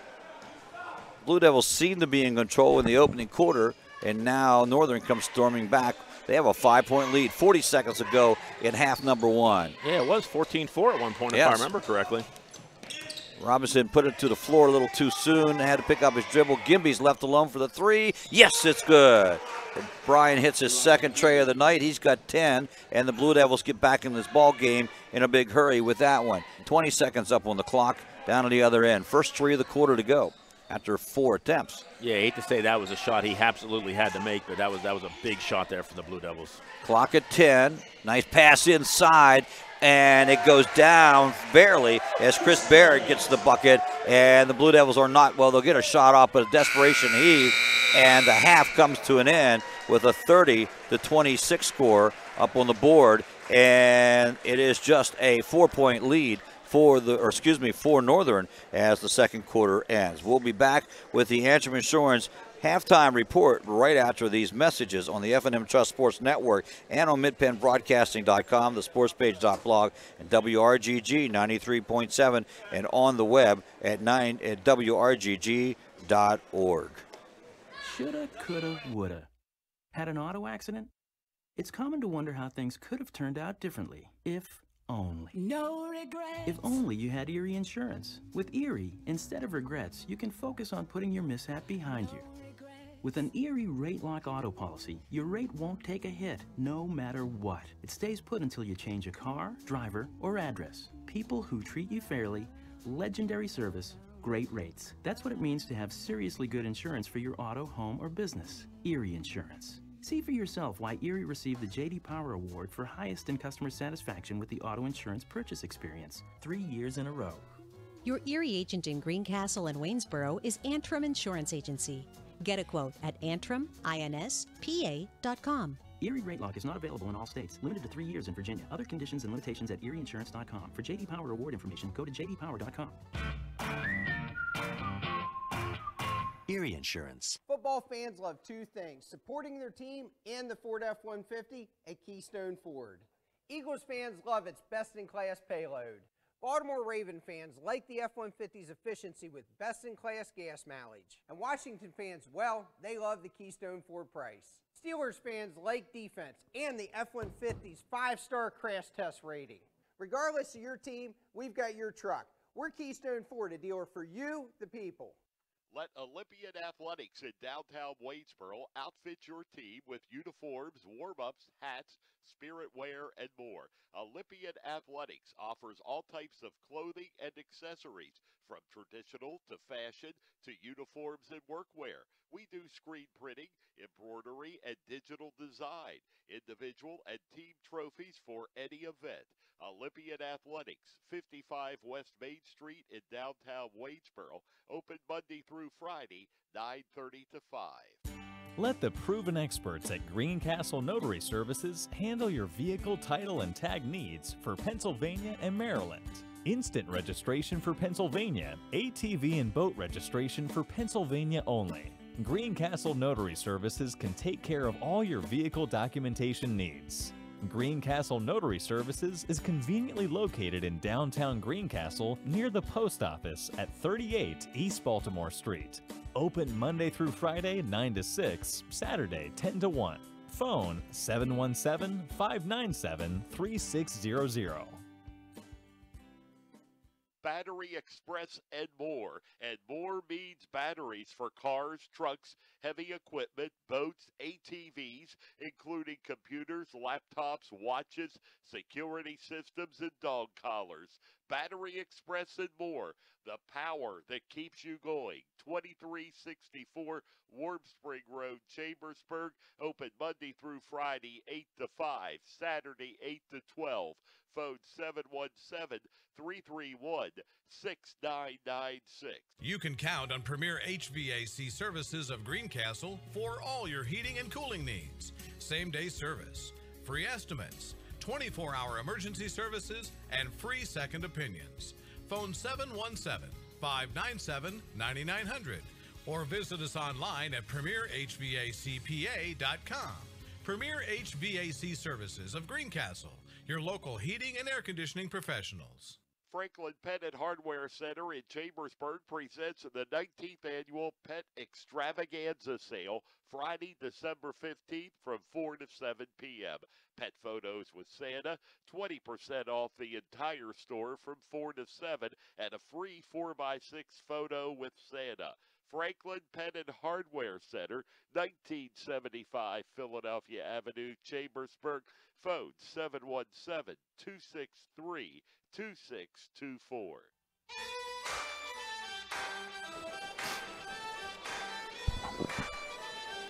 Blue Devils seem to be in control in the opening quarter, and now Northern comes storming back. They have a 5-point lead, 40 seconds to go in half number one. Yeah, it was 14-4 at one point, if I remember correctly. Robinson put it to the floor a little too soon, had to pick up his dribble. Gimby's left alone for the three. Yes, it's good. And Brian hits his second tray of the night. He's got 10, and the Blue Devils get back in this ball game in a big hurry with that one. 20 seconds up on the clock, down to the other end. First three of the quarter to go after 4 attempts. Yeah, I hate to say that was a shot he absolutely had to make, but that was a big shot there for the Blue Devils. Clock at 10. Nice pass inside, and it goes down barely as Chris Barrett gets the bucket, and the Blue Devils are not, well, they'll get a shot off, but a desperation heave, and the half comes to an end with a 30-26 score up on the board, and it is just a 4-point lead for Northern as the second quarter ends. We'll be back with the Antrim Insurance halftime report right after these messages on the F&M Trust Sports Network and on midpennbroadcasting.com, the sportspage.blog, and WRGG 93.7, and on the web at WRGG.org. Shoulda, coulda, woulda. Had an auto accident? It's common to wonder how things could have turned out differently if only. No regrets. If only you had Erie Insurance. With Erie, instead of regrets, you can focus on putting your mishap behind you. With an Erie Rate Lock auto policy, your rate won't take a hit, no matter what. It stays put until you change a car, driver, or address. People who treat you fairly, legendary service, great rates. That's what it means to have seriously good insurance for your auto, home, or business. Erie Insurance. See for yourself why Erie received the J.D. Power Award for highest in customer satisfaction with the auto insurance purchase experience 3 years in a row. Your Erie agent in Greencastle and Waynesboro is Antrim Insurance Agency. Get a quote at AntrimInspa.com. Erie Rate Lock is not available in all states. Limited to 3 years in Virginia. Other conditions and limitations at erieinsurance.com. For J.D. Power Award information, go to jdpower.com. Erie Insurance. Football fans love two things: supporting their team and the Ford F-150 at Keystone Ford. Eagles fans love its best-in-class payload. Baltimore Raven fans like the F-150's efficiency with best-in-class gas mileage. And Washington fans, well, they love the Keystone Ford price. Steelers fans like defense and the F-150's 5-star crash test rating. Regardless of your team, we've got your truck. We're Keystone Ford, a dealer for you, the people. Let Olympian Athletics in downtown Waynesboro outfit your team with uniforms, warm-ups, hats, spirit wear, and more. Olympian Athletics offers all types of clothing and accessories, from traditional to fashion to uniforms and workwear. We do screen printing, embroidery, and digital design, individual and team trophies for any event. Olympian Athletics, 55 West Main Street in downtown Waynesboro, open Monday through Friday, 9:30 to 5. Let the proven experts at Greencastle Notary Services handle your vehicle title and tag needs for Pennsylvania and Maryland. Instant registration for Pennsylvania, ATV and boat registration for Pennsylvania only. Greencastle Notary Services can take care of all your vehicle documentation needs. Greencastle Notary Services is conveniently located in downtown Greencastle near the post office at 38 East Baltimore Street. Open Monday through Friday 9 to 6, Saturday 10 to 1. Phone 717-597-3600. Battery Express and more. And more means batteries for cars, trucks, heavy equipment, boats, ATVs, including computers, laptops, watches, security systems, and dog collars. Battery Express and more. The power that keeps you going. 2364 Warm Spring Road, Chambersburg. Open Monday through Friday, 8 to 5. Saturday, 8 to 12. Phone 717-331-6996. You can count on Premier HVAC Services of Greencastle for all your heating and cooling needs. Same-day service, free estimates, 24-hour emergency services, and free second opinions. Phone 717-597-9900 or visit us online at premierhvacpa.com. Premier HVAC Services of Greencastle, your local heating and air conditioning professionals. Franklin Pet and Hardware Center in Chambersburg presents the 19th Annual Pet Extravaganza Sale, Friday, December 15th from 4 to 7 p.m. Pet photos with Santa, 20% off the entire store from 4 to 7, and a free 4x6 photo with Santa. Franklin Pet and Hardware Center, 1975 Philadelphia Avenue, Chambersburg. Phone 717-263-2624.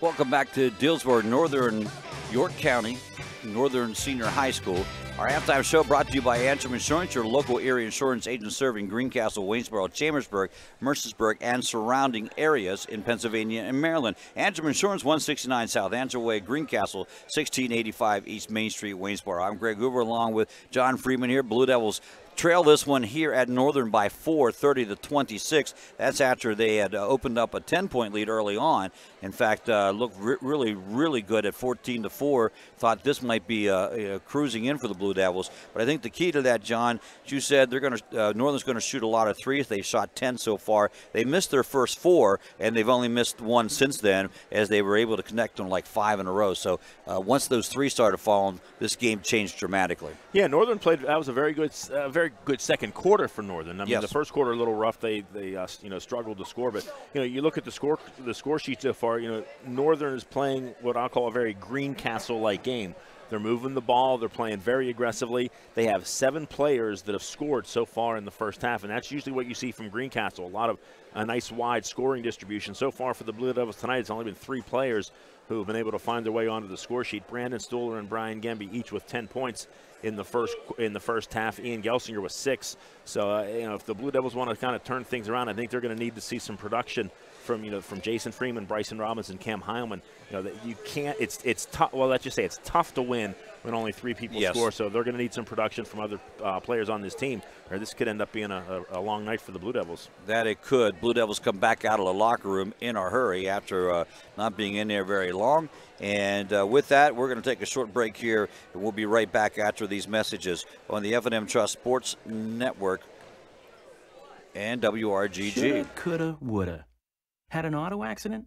Welcome back to Dillsburg, Northern York County, Northern Senior High School. Our halftime show brought to you by Antrim Insurance, your local area insurance agent serving Greencastle, Waynesboro, Chambersburg, Mercersburg, and surrounding areas in Pennsylvania and Maryland. Antrim Insurance, 169 South Antrim Way, Greencastle, 1685 East Main Street, Waynesboro. I'm Greg Hoover along with John Freeman here. Blue Devils trail this one here at Northern by 4, 30-26. That's after they had opened up a 10-point lead early on. In fact, looked really good at 14-4. Thought this might be cruising in for the Blue Devils. But I think the key to that, John, as you said, they're going to Northern's going to shoot a lot of threes. They shot 10 so far. They missed their first 4, and they've only missed 1 since then, as they were able to connect on like 5 in a row. So once those 3 started falling, this game changed dramatically. Yeah, Northern played. That was a very good second quarter for Northern. I mean, the first quarter a little rough. They struggled to score, but you look at the score sheet so far. Northern is playing what I'll call a very Greencastle-like game. They're moving the ball. They're playing very aggressively. They have 7 players that have scored so far in the first half, and that's usually what you see from Greencastle. A lot of a nice wide scoring distribution. So far for the Blue Devils tonight, it's only been 3 players who have been able to find their way onto the score sheet. Brandon Stuhler and Brian Gemby each with 10 points in the first half. Ian Gelsinger with 6. So if the Blue Devils want to kind of turn things around, I think they're going to need to see some production from Jason Freeman, Bryson Robinson, Cam Heilman. That you can't. It's tough. Well, let's just say it's tough to win when only 3 people score. So they're going to need some production from other players on this team, or this could end up being a long night for the Blue Devils. That it could. Blue Devils come back out of the locker room in a hurry after not being in there very long. And with that, we're going to take a short break here, and we'll be right back after these messages on the F&M Trust Sports Network and WRGG. Shoulda, coulda, woulda. Had an auto accident?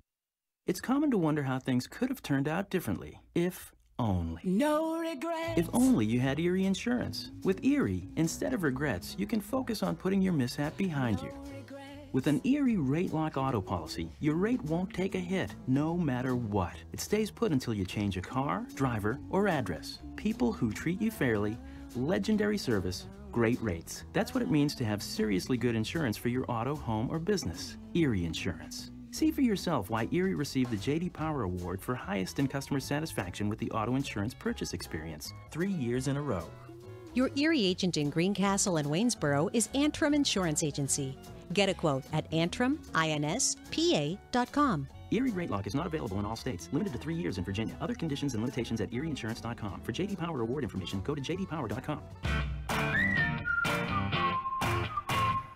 It's common to wonder how things could have turned out differently, if only. No regrets. If only you had Erie Insurance. With Erie, instead of regrets, you can focus on putting your mishap behind you. With an Erie Rate Lock auto policy, your rate won't take a hit, no matter what. It stays put until you change a car, driver, or address. People who treat you fairly, legendary service, great rates. That's what it means to have seriously good insurance for your auto, home, or business. Erie Insurance. See for yourself why Erie received the J.D. Power Award for highest in customer satisfaction with the auto insurance purchase experience 3 years in a row. Your Erie agent in Greencastle and Waynesboro is Antrim Insurance Agency. Get a quote at AntrimInspa.com. Erie Rate Lock is not available in all states. Limited to 3 years in Virginia. Other conditions and limitations at ErieInsurance.com. For J.D. Power Award information, go to jdpower.com.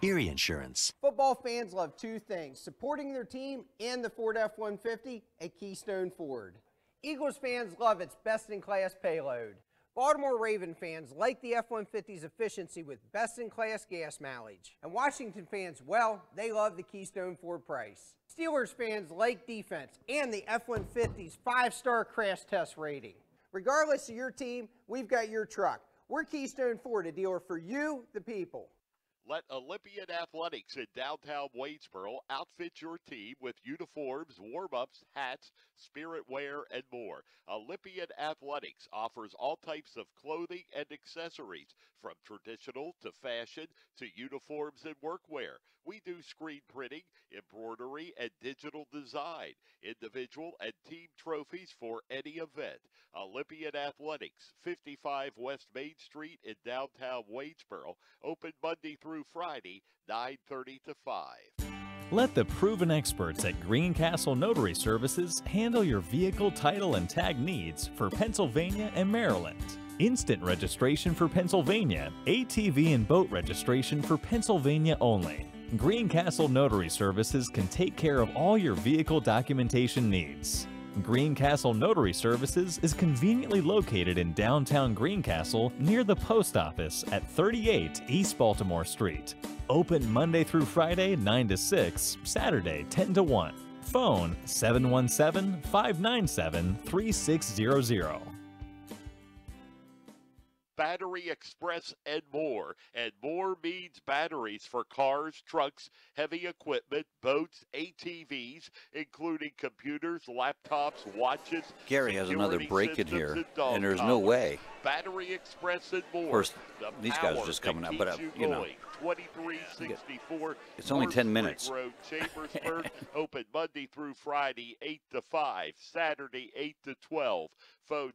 Erie Insurance. Football fans love 2 things: supporting their team and the Ford F-150, a Keystone Ford. Eagles fans love its best-in-class payload. Baltimore Raven fans like the F-150's efficiency with best-in-class gas mileage. And Washington fans, well, they love the Keystone Ford price. Steelers fans like defense and the F-150's 5-star crash test rating. Regardless of your team, we've got your truck. We're Keystone Ford, a dealer for you, the people. Let Olympian Athletics in downtown Waynesboro outfit your team with uniforms, warm-ups, hats, spirit wear, and more. Olympian Athletics offers all types of clothing and accessories, from traditional to fashion to uniforms and workwear. We do screen printing, embroidery, and digital design, individual and team trophies for any event. Olympian Athletics, 55 West Main Street in downtown Waynesboro, open Monday through Friday, 9:30 to 5. Let the proven experts at Greencastle Notary Services handle your vehicle title and tag needs for Pennsylvania and Maryland. Instant registration for Pennsylvania, ATV and boat registration for Pennsylvania only. Greencastle Notary Services can take care of all your vehicle documentation needs. Greencastle Notary Services is conveniently located in downtown Greencastle near the post office at 38 East Baltimore Street. Open Monday through Friday 9 to 6, Saturday 10 to 1. Phone 717-597-3600. Battery Express and more means batteries for cars, trucks, heavy equipment, boats, ATVs, including computers, laptops, watches. Gary has another break in here, and there's no way. Battery Express and more. Of course, these guys are just coming out, but you know. 2364. It's only 10 minutes. Road, Chambersburg, open Monday through Friday, 8 to 5, Saturday, 8 to 12. Phone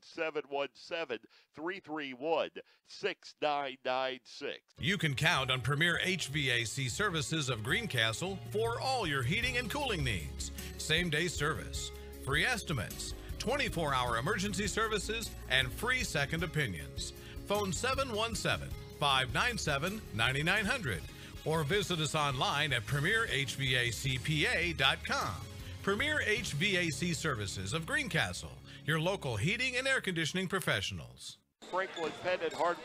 717-331-6996. You can count on Premier HVAC Services of Greencastle for all your heating and cooling needs. Same-day service, free estimates, 24-hour emergency services, and free second opinions. Phone 717-597-9900 or visit us online at premierhvacpa.com. Premier HVAC Services of Greencastle, your local heating and air conditioning professionals. Franklin Penn and Hart.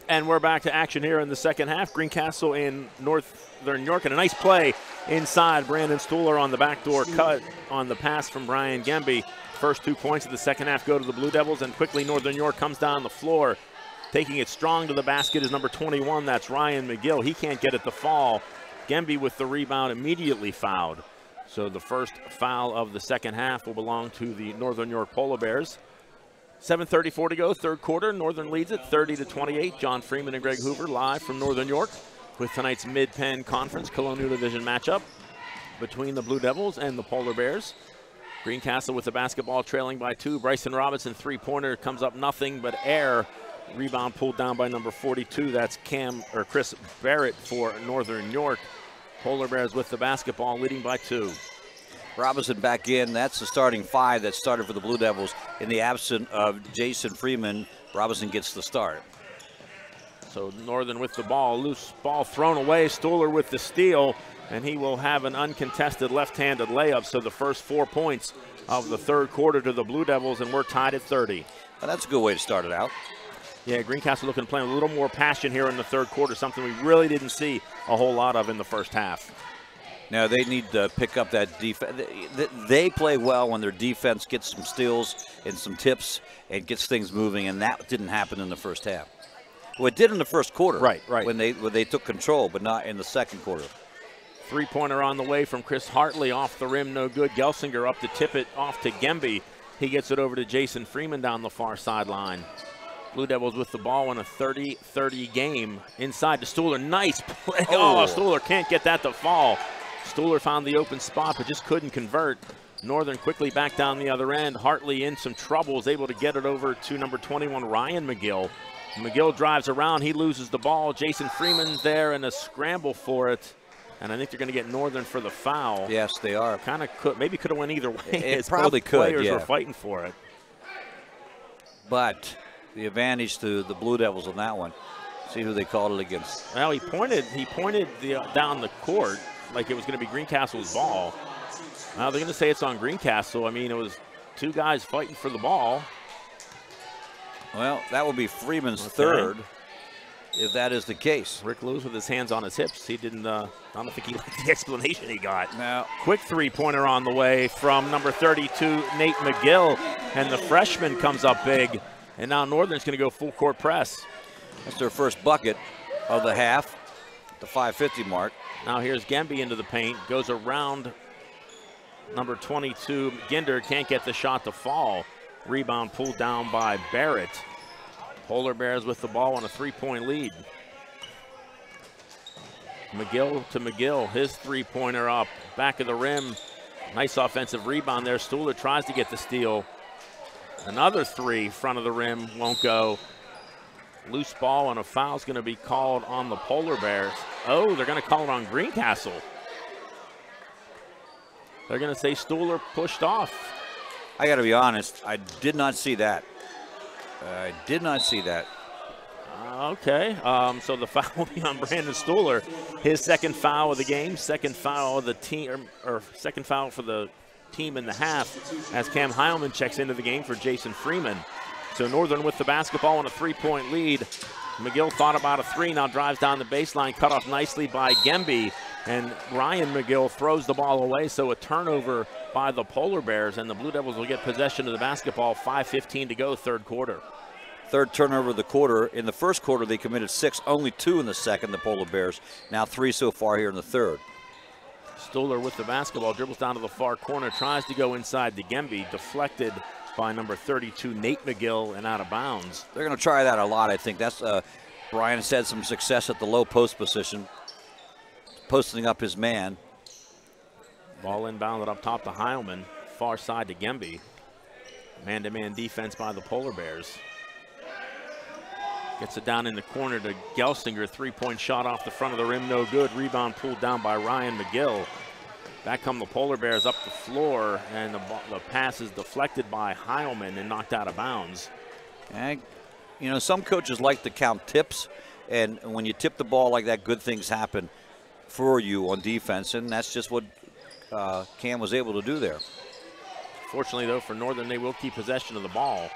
And we're back to action here in the second half. Greencastle in Northern York, and a nice play inside. Brandon Stuhler on the backdoor cut on the pass from Brian Gemby. First 2 points of the second half go to the Blue Devils, and quickly Northern York comes down the floor. Taking it strong to the basket is number 21. That's Ryan McGill. He can't get it to fall. Gemby with the rebound, immediately fouled. So the first foul of the second half will belong to the Northern York Polar Bears. 7:34 to go, third quarter. Northern leads it 30-28. John Freeman and Greg Hoover live from Northern York with tonight's Mid-Penn Conference Colonial Division matchup between the Blue Devils and the Polar Bears. Greencastle with the basketball, trailing by 2. Bryson Robinson, three-pointer, comes up nothing but air. Rebound pulled down by number 42. That's Chris Barrett for Northern York. Polar Bears with the basketball, leading by 2. Robinson back in. That's the starting 5 that started for the Blue Devils. In the absence of Jason Freeman, Robinson gets the start. So Northern with the ball. Loose ball thrown away. Stuhler with the steal, and he will have an uncontested left-handed layup. So the first 4 points of the third quarter to the Blue Devils, and we're tied at 30. Well, that's a good way to start it out. Yeah, Greencastle looking to play with a little more passion here in the third quarter, something we really didn't see a whole lot of in the first half. Now they need to pick up that defense. They play well when their defense gets some steals and some tips and gets things moving, and that didn't happen in the first half. Well, it did in the first quarter. Right. When they took control, but not in the second quarter. Three-pointer on the way from Chris Hartley, off the rim, no good. Gelsinger up to tip it off to Gemby. He gets it over to Jason Freeman down the far sideline. Blue Devils with the ball in a 30-30 game. Inside to Stuhler, nice play. Oh, Stuhler can't get that to fall. Stuhler found the open spot, but just couldn't convert. Northern quickly back down the other end. Hartley in some trouble, is able to get it over to number 21, Ryan McGill. McGill drives around, he loses the ball. Jason Freeman's there in a scramble for it. And I think they're going to get Northern for the foul. Yes, they are. Kind of maybe could have went either way. It probably could, players were fighting for it. But the advantage to the Blue Devils on that one. See who they called it against. Well, he pointed down the court like it was going to be Greencastle's ball. Now they're going to say it's on Greencastle. I mean, it was 2 guys fighting for the ball. Well, that will be Freeman's third, if that is the case. Rick Lewis with his hands on his hips. He didn't, I don't think he liked the explanation he got. Now, quick three-pointer on the way from number 32, Nate McGill. And the freshman comes up big. And now Northern's going to go full court press. That's their first bucket of the half, the 5:50 mark. Now here's Gemby into the paint, goes around number 22. Ginder can't get the shot to fall. Rebound pulled down by Barrett. Polar Bears with the ball on a 3-point lead. McGill to McGill, his three-pointer up, back of the rim. Nice offensive rebound there. Stuhler tries to get the steal. Another three, front of the rim, won't go. Loose ball, and a foul's going to be called on the Polar Bears. Oh, they're going to call it on Greencastle. They're going to say Stuhler pushed off. I got to be honest, I did not see that. I did not see that. Okay, so the foul will be on Brandon Stuhler. His second foul of the game, second foul of the team, or second foul for the team in the half, as Cam Heilman checks into the game for Jason Freeman. So Northern with the basketball on a 3-point lead. McGill thought about a three, now drives down the baseline, cut off nicely by Gemby, and Ryan McGill throws the ball away, so a turnover by the Polar Bears, and the Blue Devils will get possession of the basketball, 5:15 to go, third quarter. Third turnover of the quarter. In the first quarter, they committed 6, only 2 in the second, the Polar Bears. Now 3 so far here in the third. Stuhler with the basketball, dribbles down to the far corner, tries to go inside to Gemby, deflected by number 32, Nate McGill, and out of bounds. They're going to try that a lot, I think. That's Brian has had some success at the low post position, posting up his man. Ball inbounded up top to Heilman, far side to Gemby. Man-to-man defense by the Polar Bears. Gets it down in the corner to Gelsinger, three-point shot off the front of the rim, no good. Rebound pulled down by Ryan McGill. Back come the Polar Bears up the floor, and the pass is deflected by Heilman and knocked out of bounds. And, you know, some coaches like to count tips, and when you tip the ball like that, good things happen for you on defense, and that's just what Cam was able to do there. Fortunately, though, for Northern, they will keep possession of the ball.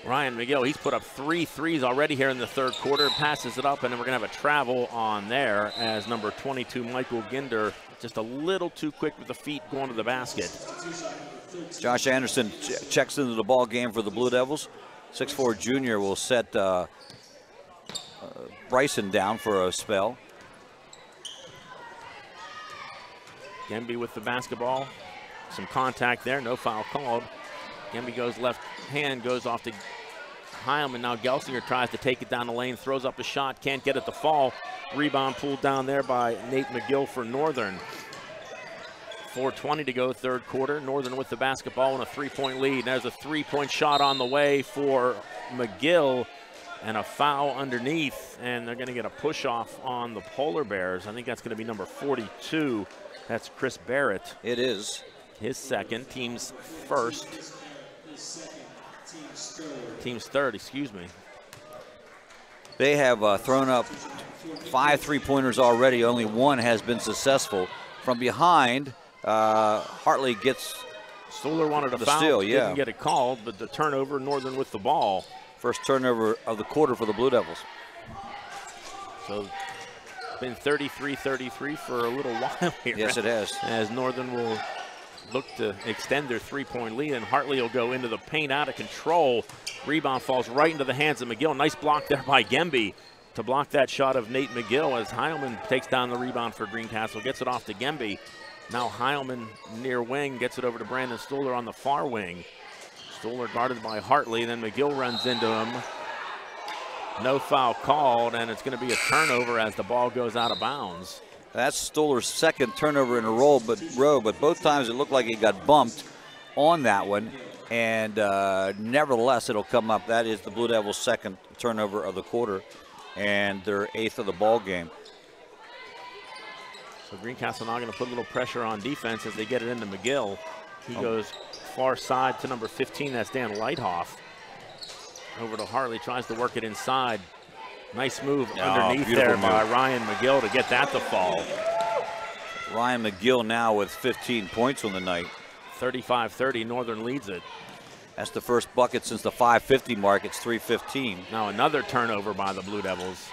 Ryan McGill, he's put up 3 threes already here in the third quarter, passes it up, and then we're going to have a travel on there as number 22, Michael Ginder, just a little too quick with the feet going to the basket. Josh Anderson checks into the ball game for the Blue Devils. 6'4" junior will set Bryson down for a spell. Gemby with the basketball. Some contact there, no foul called. Gemby goes left hand, goes off to Heilman. Now Gelsinger tries to take it down the lane, throws up a shot, can't get it to fall. Rebound pulled down there by Nate McGill for Northern. 4:20 to go, third quarter. Northern with the basketball and a 3-point lead. There's a 3-point shot on the way for McGill and a foul underneath, and they're going to get a push-off on the Polar Bears. I think that's going to be number 42. That's Chris Barrett. It is. His second, team's first. Team's third, excuse me. They have thrown up 5 3-pointers already. Only one has been successful. From behind, Hartley gets Stuhler wanted a the foul, steal, yeah. didn't get it called, but the turnover, Northern with the ball. First turnover of the quarter for the Blue Devils. So been 33-33 for a little while here. Yes, it has. As Northern will look to extend their 3-point lead, and Hartley will go into the paint out of control. Rebound falls right into the hands of McGill. Nice block there by Gemby to block that shot of Nate McGill as Heilman takes down the rebound for Greencastle, gets it off to Gemby. Now Heilman near wing, gets it over to Brandon Stuhler on the far wing. Stuhler guarded by Hartley, then McGill runs into him. No foul called, and it's going to be a turnover as the ball goes out of bounds. That's Stuhler's second turnover in a row, but both times it looked like he got bumped on that one, and nevertheless it'll come up. That is the Blue Devils' second turnover of the quarter and their 8th of the ball game. So Greencastle now going to put a little pressure on defense as they get it into McGill. He goes far side to number 15, that's Dan Leithoff. Over to Hartley, tries to work it inside. Nice move underneath there by Ryan McGill to get that to fall. Ryan McGill now with 15 points on the night. 35-30, Northern leads it. That's the first bucket since the 5:50 mark. It's 3:15. Now another turnover by the Blue Devils.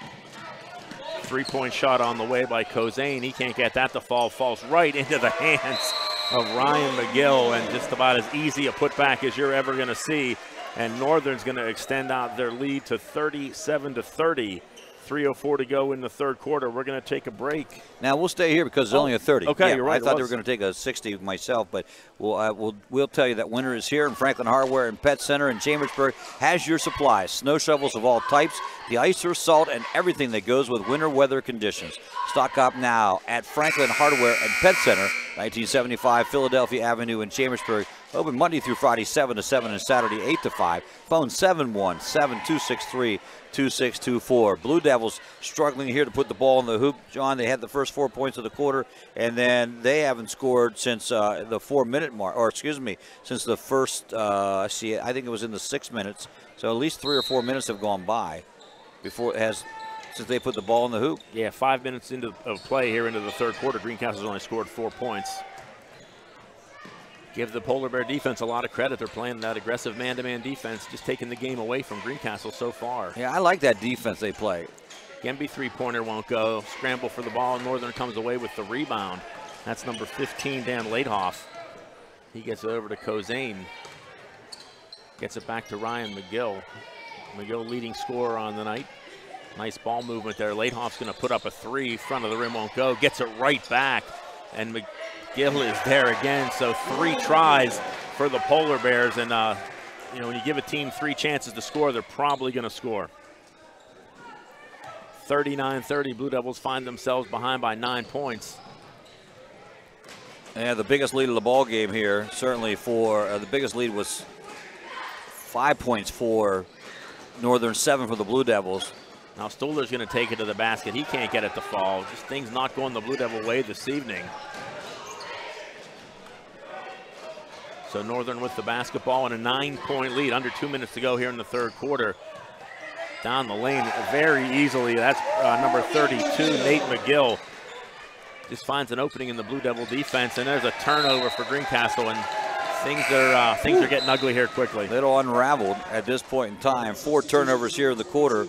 3-point shot on the way by Kozane. He can't get that to fall. Falls right into the hands of Ryan McGill, and just about as easy a putback as you're ever going to see. And Northern's going to extend out their lead to 37-30. 3:04 to go in the third quarter. We're going to take a break. Now we'll stay here because it's only a 30. Okay, yeah, you're right. I thought they were going to take a 60 myself, but we'll tell you that winter is here, and Franklin Hardware and Pet Center in Chambersburg has your supplies. Snow shovels of all types, the ice or salt, and everything that goes with winter weather conditions. Stock up now at Franklin Hardware and Pet Center, 1975 Philadelphia Avenue in Chambersburg. Open Monday through Friday, 7 to 7, and Saturday, 8 to 5. Phone 717-263-2624. Blue Devils struggling here to put the ball in the hoop. John, they had the first 4 points of the quarter, and then they haven't scored since the 4-minute mark, or excuse me, since the first, I think it was in the 6 minutes. So at least 3 or 4 minutes have gone by before it has, since they put the ball in the hoop. Yeah, 5 minutes of play here into the third quarter. Greencastle's only scored 4 points. Give the Polar Bear defense a lot of credit. They're playing that aggressive man-to-man defense, just taking the game away from Greencastle so far. Yeah, I like that defense they play. Gemby 3-pointer won't go. Scramble for the ball. Northern comes away with the rebound. That's number 15, Dan Leithoff. He gets it over to Kozane. Gets it back to Ryan McGill. McGill leading scorer on the night. Nice ball movement there. Leithoff's going to put up a 3. Front of the rim won't go. Gets it right back. And McGill is there again. So 3 tries for the Polar Bears. And, when you give a team 3 chances to score, they're probably going to score. 39-30, Blue Devils find themselves behind by 9 points. Yeah, the biggest lead of the ball game here, certainly for the biggest lead was 5 points for Northern, 7 for the Blue Devils. Now Stuhler's going to take it to the basket. He can't get it to fall. Just things not going the Blue Devil way this evening. So Northern with the basketball and a 9-point lead. Under 2 minutes to go here in the third quarter. Down the lane very easily. That's number 32, Nate McGill. Just finds an opening in the Blue Devil defense, and there's a turnover for Greencastle, and things are getting ugly here quickly. Little unraveled at this point in time. 4 turnovers here in the quarter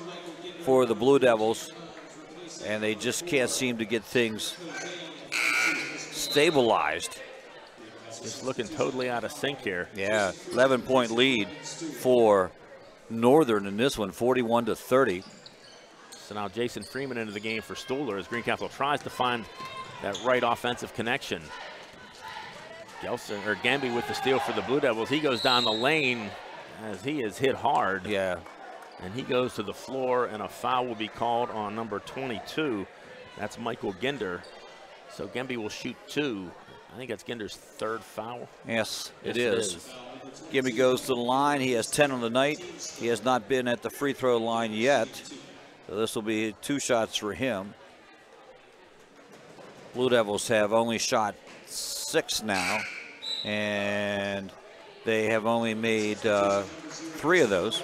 for the Blue Devils, and they just can't seem to get things stabilized. Just looking totally out of sync here. Yeah, 11-point lead for Northern in this one, 41-30. So now Jason Freeman into the game for Stuhler as Greencastle tries to find that right offensive connection. Gemby with the steal for the Blue Devils. He goes down the lane as he is hit hard. Yeah. And he goes to the floor, and a foul will be called on number 22. That's Michael Ginder. So Gemby will shoot 2. I think that's Ginder's third foul. Yes, it is. Gibby goes to the line. He has 10 on the night. He has not been at the free throw line yet. So this will be 2 shots for him. Blue Devils have only shot 6 now, and they have only made 3 of those.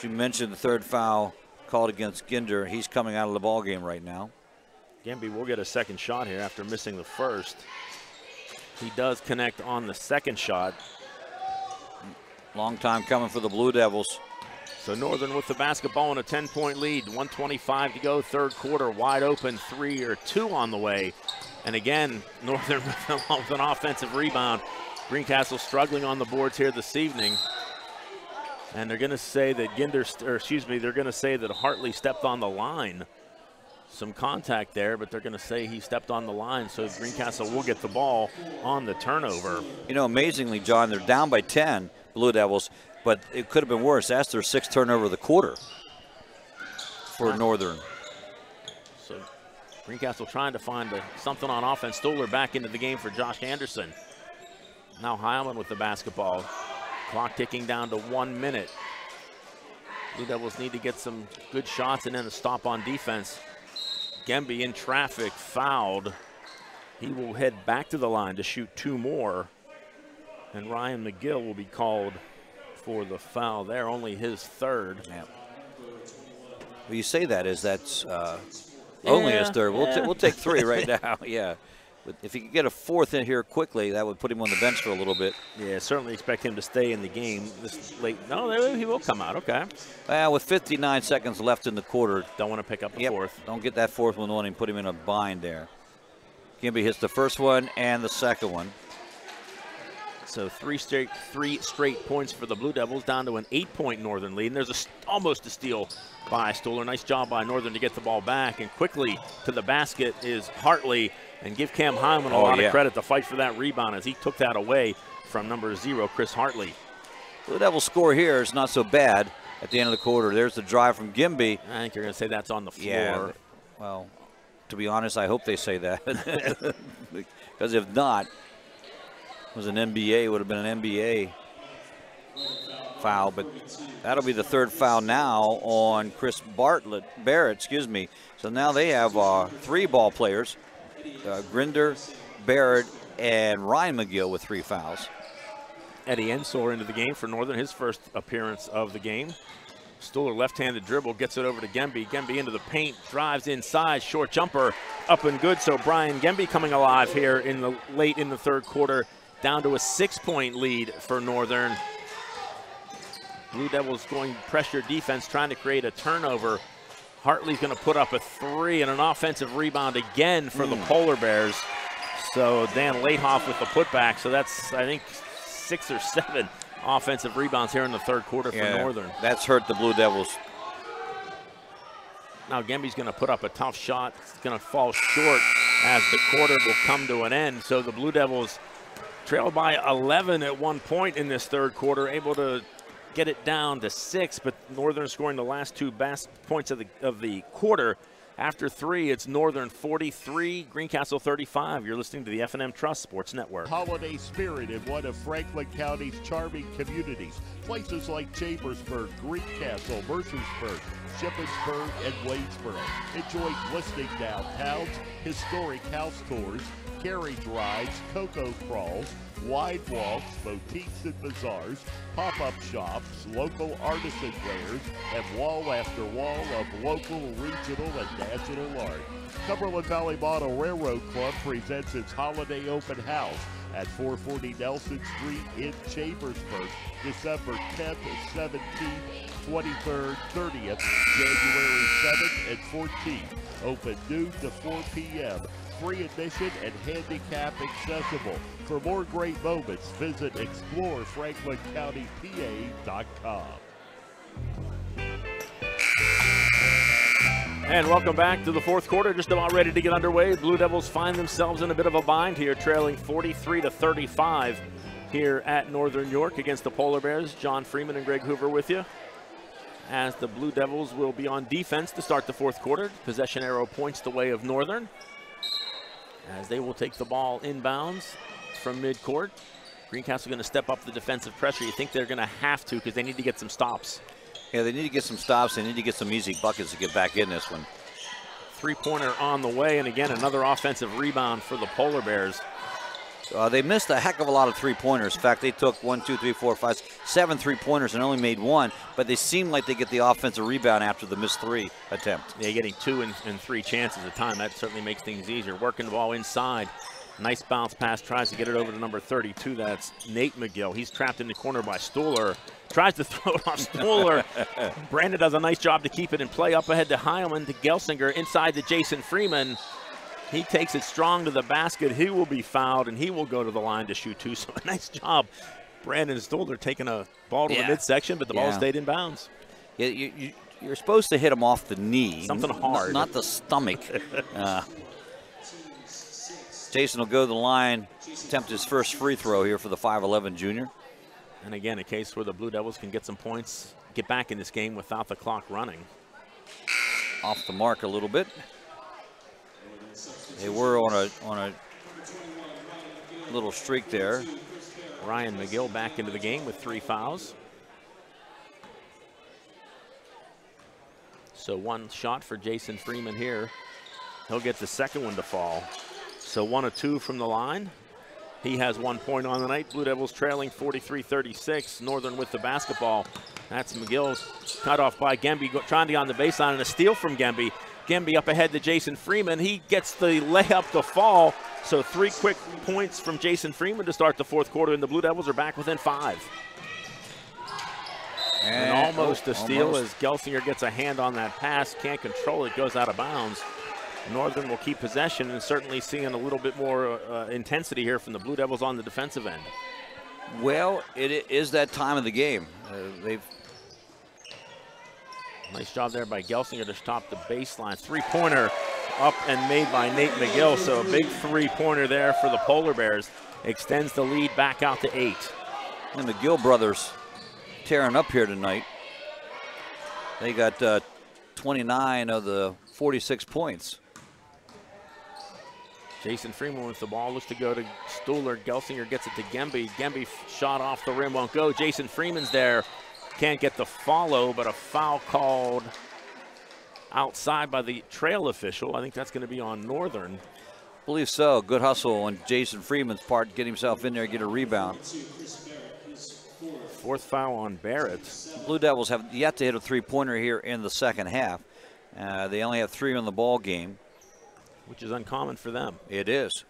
You mentioned the third foul called against Ginder. He's coming out of the ball game right now. Gemby will get a second shot here after missing the first. He does connect on the second shot. Long time coming for the Blue Devils. So Northern with the basketball in a 10-point lead. 1:25 to go, third quarter. Wide open 3 or 2 on the way. And again, Northern with an offensive rebound. Greencastle struggling on the boards here this evening. And they're going to say that they're going to say that Hartley stepped on the line. Some contact there, but they're going to say he stepped on the line, so Greencastle will get the ball on the turnover. You know, amazingly, John, they're down by 10, Blue Devils, but it could have been worse. That's their 6th turnover of the quarter for Northern. So Greencastle trying to find something on offense. Stoller back into the game for Josh Anderson. Now Heilman with the basketball. Clock ticking down to 1 minute. Blue Devils need to get some good shots and then a stop on defense. Gemby in traffic, fouled. He will head back to the line to shoot 2 more. And Ryan McGill will be called for the foul there, only his 3rd. Yeah. Well, you say that as that's only his 3rd. We'll take 3 right now, yeah. But if he could get a 4th in here quickly, that would put him on the bench for a little bit. Yeah, certainly expect him to stay in the game this late. No, he will come out, okay. Well, with 59 seconds left in the quarter. Don't want to pick up the 4th. Don't get that 4th one on and put him in a bind there. Gimby hits the first one and the second one. So three straight points for the Blue Devils, down to an 8-point Northern lead. And there's almost a steal by Stoller. Nice job by Northern to get the ball back. And quickly to the basket is Hartley. And give Cam Hyman a lot of credit to fight for that rebound as he took that away from number 0, Chris Hartley. Blue Devils score here is not so bad at the end of the quarter. There's the drive from Gimby. I think you're going to say that's on the floor. Yeah, well, to be honest, I hope they say that. Because if not, it was an NBA, would have been an NBA foul. But that'll be the 3rd foul now on Chris Barrett. So now they have 3 ball players. Grinder, Barrett, and Ryan McGill with 3 fouls. Eddie Ensor into the game for Northern, his first appearance of the game. Stoller left-handed dribble, gets it over to Gemby. Gemby into the paint, drives inside, short jumper, up and good. So Brian Gemby coming alive here late in the 3rd quarter, down to a 6-point lead for Northern. Blue Devils going pressure defense, trying to create a turnover. Hartley's going to put up a 3 and an offensive rebound again for the Polar Bears. So Dan Laithoff with the putback. So that's, I think, 6 or 7 offensive rebounds here in the 3rd quarter for Northern. That's hurt the Blue Devils. Now Gemby's going to put up a tough shot. It's going to fall short as the quarter will come to an end. So the Blue Devils trail by 11 at one point in this 3rd quarter, able to get it down to 6, but Northern scoring the last 2 points of the quarter. After 3, it's Northern 43, Greencastle 35. You're listening to the F&M Trust Sports Network. Holiday spirit in one of Franklin County's charming communities. Places like Chambersburg, Greencastle, Mercersburg, Shippensburg, and Waynesboro. Enjoy glistening downtowns, historic house tours, carriage rides, cocoa crawls, wide walks, boutiques and bazaars, pop-up shops, local artisan wares, and wall after wall of local, regional, and national art. Cumberland Valley Model Railroad Club presents its holiday open house at 440 Nelson Street in Chambersburg, December 10th, 17th, 23rd, 30th, January 7th, and 14th. Open noon to 4 p.m. Free admission and handicap accessible. For more great moments, visit explorefranklincountypa.com. And welcome back to the 4th quarter, just about ready to get underway. Blue Devils find themselves in a bit of a bind here, trailing 43-35 here at Northern York against the Polar Bears. John Freeman and Greg Hoover with you, as the Blue Devils will be on defense to start the 4th quarter. Possession arrow points the way of Northern. as they will take the ball inbounds from midcourt. Greencastle going to step up the defensive pressure. You think they're going to have to because they need to get some stops. Yeah, they need to get some stops. They need to get some easy buckets to get back in this one. Three-pointer on the way, and again, another offensive rebound for the Polar Bears. They missed a heck of a lot of three-pointers. In fact, they took 7 three-pointers and only made one, but they seem like they get the offensive rebound after the missed three attempt. Yeah, getting 2 and 3 chances at a time. That certainly makes things easier. Working the ball inside. Nice bounce pass, tries to get it over to number 32. That's Nate McGill. He's trapped in the corner by Stuhler. Tries to throw it off Stuhler. Brandon does a nice job to keep it in play. Up ahead to Heilman, to Gelsinger, inside to Jason Freeman. He takes it strong to the basket. He will be fouled, and he will go to the line to shoot 2. So a nice job. Brandon Stuhler taking a ball to the midsection, but the ball stayed in bounds. Yeah, you're supposed to hit him off the knee. Something hard. Not the stomach. Jason will go to the line, attempt his first free throw here for the 5'11 junior. And again, a case where the Blue Devils can get some points, get back in this game without the clock running. Off the mark a little bit. They were on a little streak there. Ryan McGill back into the game with 3 fouls. So 1 shot for Jason Freeman here. He'll get the second one to fall. So 1 of 2 from the line. He has 1 point on the night. Blue Devils trailing 43-36. Northern with the basketball. That's McGill's cut off by Gemby, trying to get on the baseline, and a steal from Gemby. Gemby up ahead to Jason Freeman. He gets the layup to fall. So 3 quick points from Jason Freeman to start the 4th quarter, and the Blue Devils are back within 5. And almost a steal as Gelsinger gets a hand on that pass. Can't control it, goes out of bounds. Northern will keep possession and certainly seeing a little bit more intensity here from the Blue Devils on the defensive end. Well, it is that time of the game. Nice job there by Gelsinger to stop the baseline. 3-pointer up and made by Nate McGill. So a big 3-pointer there for the Polar Bears. Extends the lead back out to 8. And the McGill brothers tearing up here tonight. They got 29 of the 46 points. Jason Freeman with the ball, looks to go to Stuhler. Gelsinger gets it to Gemby. Gemby shot off the rim, won't go. Jason Freeman's there. Can't get the follow, but a foul called outside by the trail official. I think that's going to be on Northern. I believe so. Good hustle on Jason Freeman's part. Get himself in there, get a rebound. 4th foul on Barrett. Blue Devils have yet to hit a 3-pointer here in the second half. They only have 3 on the ball game, which is uncommon for them. It is.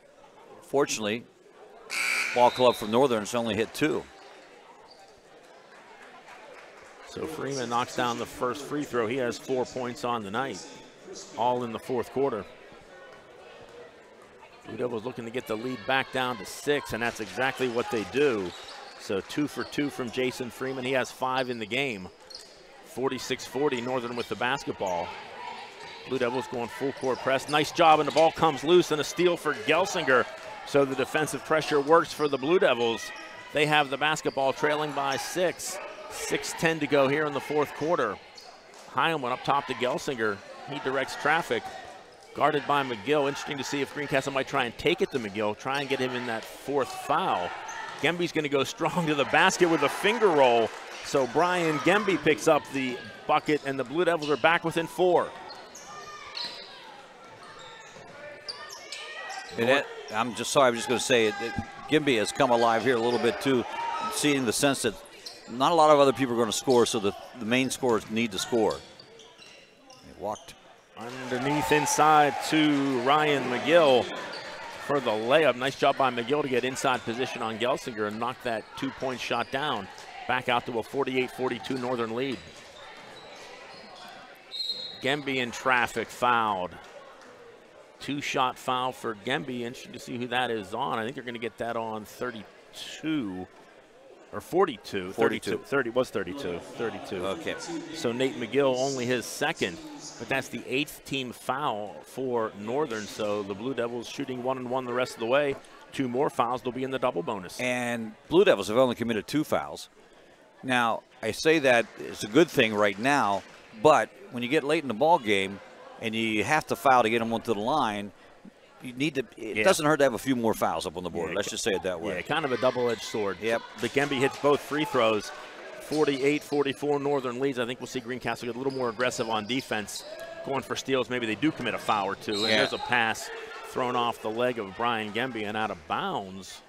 Fortunately, ball club from Northern has only hit 2. So Freeman knocks down the first free throw. He has 4 points on the night, all in the 4th quarter. Blue Devils looking to get the lead back down to 6, and that's exactly what they do. So 2 for 2 from Jason Freeman. He has 5 in the game. 46-40, Northern with the basketball. Blue Devils going full court press. Nice job, and the ball comes loose, and a steal for Gelsinger. So the defensive pressure works for the Blue Devils. They have the basketball trailing by 6. 6:10 to go here in the 4th quarter. Heilman up top to Gelsinger. He directs traffic. Guarded by McGill. Interesting to see if Greencastle might try and take it to McGill, try and get him in that 4th foul. Gemby's going to go strong to the basket with a finger roll. So Brian Gemby picks up the bucket, and the Blue Devils are back within 4. I'm just sorry, I'm just going to say it. Gemby has come alive here a little bit too, seeing the sense that not a lot of other people are going to score, so the main scorers need to score. They walked underneath inside to Ryan McGill for the layup. Nice job by McGill to get inside position on Gelsinger and knock that 2-point shot down. Back out to a 48-42 Northern lead. Gemby in traffic, fouled. 2-shot foul for Gemby. Interesting to see who that is on. I think they're going to get that on 32 or 42. 32. 30 was 32. 32. Okay. So Nate McGill only his 2nd, but that's the 8th team foul for Northern. So the Blue Devils shooting 1-1 the rest of the way. 2 more fouls, they'll be in the double bonus. And Blue Devils have only committed 2 fouls. Now, I say that it's a good thing right now, but when you get late in the ball game and you have to foul to get them onto the line, you need to. It doesn't hurt to have a few more fouls up on the board. Yeah, Let's just say it that way. Yeah, kind of a double-edged sword. Yep. But Gemby hits both free throws. 48-44 Northern leads. I think we'll see Greencastle get a little more aggressive on defense, going for steals. Maybe they do commit a foul or two. And there's a pass thrown off the leg of Brian Gemby and out of bounds.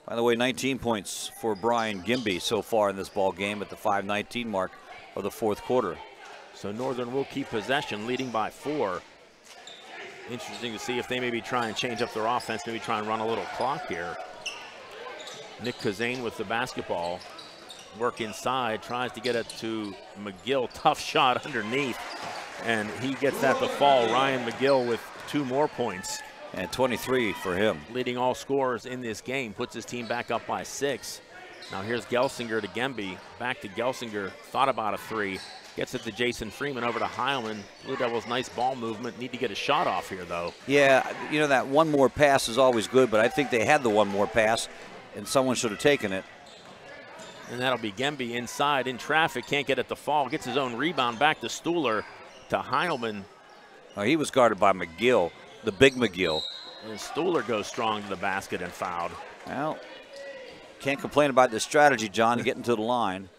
By the way, 19 points for Brian Gemby so far in this ball game at the 5:19 mark of the fourth quarter. So Northern will keep possession, leading by 4. Interesting to see if they maybe try and change up their offense, maybe try and run a little clock here. Nick Kazane with the basketball. Work inside, tries to get it to McGill. Tough shot underneath, and he gets that to fall. Ryan McGill with 2 more points. And 23 for him. Leading all scorers in this game, puts his team back up by 6. Now here's Gelsinger to Gemby. Back to Gelsinger, thought about a 3. Gets it to Jason Freeman, over to Heilman. Blue Devils, nice ball movement. Need to get a shot off here, though. Yeah, you know, that one more pass is always good, but I think they had the one more pass, and someone should have taken it. And that'll be Gemby inside, in traffic, can't get it to fall. Gets his own rebound, back to Stuhler, to Heilman. Oh, he was guarded by McGill, the big McGill. And Stuhler goes strong to the basket and fouled. Well, can't complain about this strategy, John, getting to the line.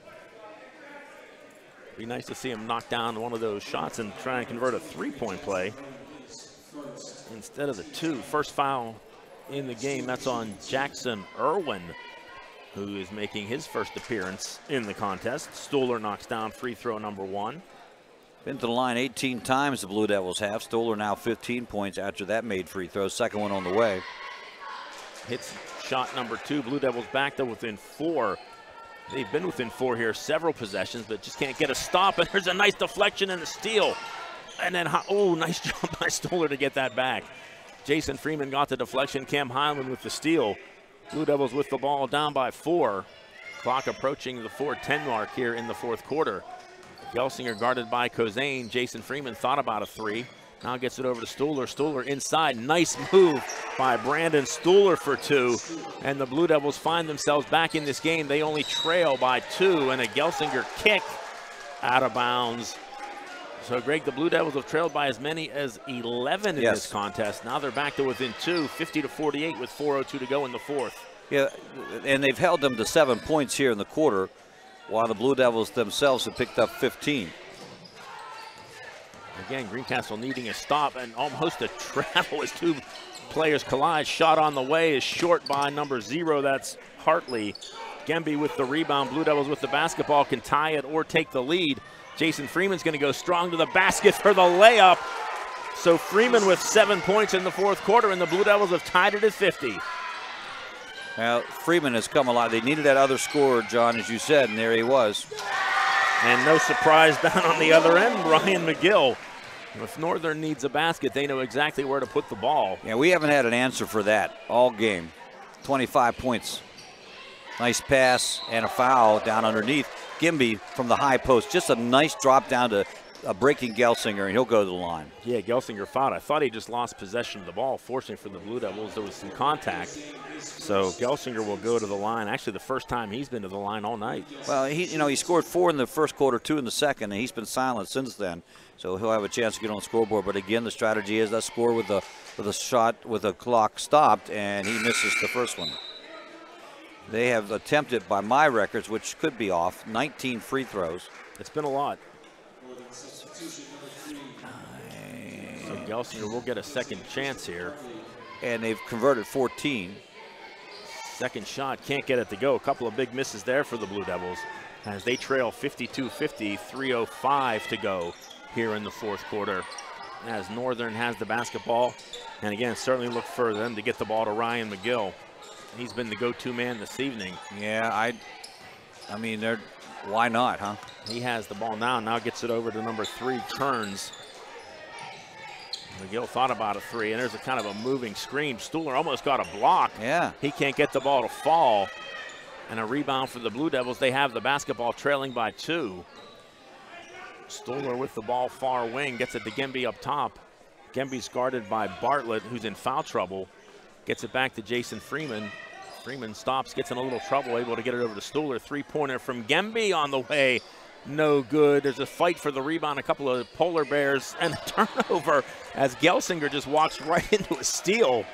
Be nice to see him knock down one of those shots and try and convert a 3-point play instead of the 2. First foul in the game, that's on Jackson Irwin, who is making his first appearance in the contest. Stuhler knocks down free throw number 1. Been to the line 18 times the Blue Devils have. Stuhler now 15 points after that made free throw. Second one on the way. Hits shot number 2. Blue Devils back to within 4. They've been within 4 here several possessions, but just can't get a stop. And there's a nice deflection and a steal. And then, oh, nice job by Stuhler to get that back. Jason Freeman got the deflection. Cam Hyland with the steal. Blue Devils with the ball down by 4. Clock approaching the 4:10 mark here in the fourth quarter. Gelsinger guarded by Kozane. Jason Freeman thought about a 3. Now gets it over to Stuhler. Stuhler inside. Nice move by Brandon Stuhler for 2. And the Blue Devils find themselves back in this game. They only trail by 2, and a Gelsinger kick out of bounds. So, Greg, the Blue Devils have trailed by as many as 11 in this contest. Now they're back to within 2, 50-48 with 4:02 to go in the fourth. Yeah, and they've held them to 7 points here in the quarter, while the Blue Devils themselves have picked up 15. Again, Greencastle needing a stop and almost a travel as 2 players collide. Shot on the way is short by number 0. That's Hartley. Gemby with the rebound. Blue Devils with the basketball can tie it or take the lead. Jason Freeman's going to go strong to the basket for the layup. So Freeman with 7 points in the fourth quarter, and the Blue Devils have tied it at 50. Now, Freeman has come a lot. They needed that other scorer, John, as you said, and there he was. And no surprise down on the other end, Ryan McGill. If Northern needs a basket, they know exactly where to put the ball. Yeah, we haven't had an answer for that all game. 25 points. Nice pass and a foul down underneath. Gemby from the high post. Just a nice drop down to a breaking Gelsinger, and he'll go to the line. Yeah, Gelsinger fouled. I thought he just lost possession of the ball. Fortunately for the Blue Devils, there was some contact. So Gelsinger will go to the line. Actually, the first time he's been to the line all night. Well, he scored 4 in the first quarter, 2 in the second, and he's been silent since then. So he'll have a chance to get on the scoreboard. But again, the strategy is let's score with a shot with the clock stopped, and he misses the first one. They have attempted, by my records, which could be off, 19 free throws. It's been a lot. So Gelsinger will get a second chance here. And they've converted 14. Second shot, can't get it to go. A couple of big misses there for the Blue Devils as they trail 52-50, 3:05 to go here in the fourth quarter. As Northern has the basketball. And again, certainly look for them to get the ball to Ryan McGill. He's been the go-to man this evening. Yeah, I mean, why not, huh? He has the ball now gets it over to number 3, Kearns. McGill thought about a 3, and there's a kind of a moving screen. Stuhler almost got a block. Yeah. He can't get the ball to fall. And a rebound for the Blue Devils. They have the basketball trailing by 2. Stuhler with the ball far wing, gets it to Gemby up top. Gemby's guarded by Bartlett, who's in foul trouble. Gets it back to Jason Freeman. Freeman stops, gets in a little trouble, able to get it over to Stuhler. 3-pointer from Gemby on the way. no good. There's a fight for the rebound, a couple of polar bears, and a turnover as Gelsinger just walks right into a steal.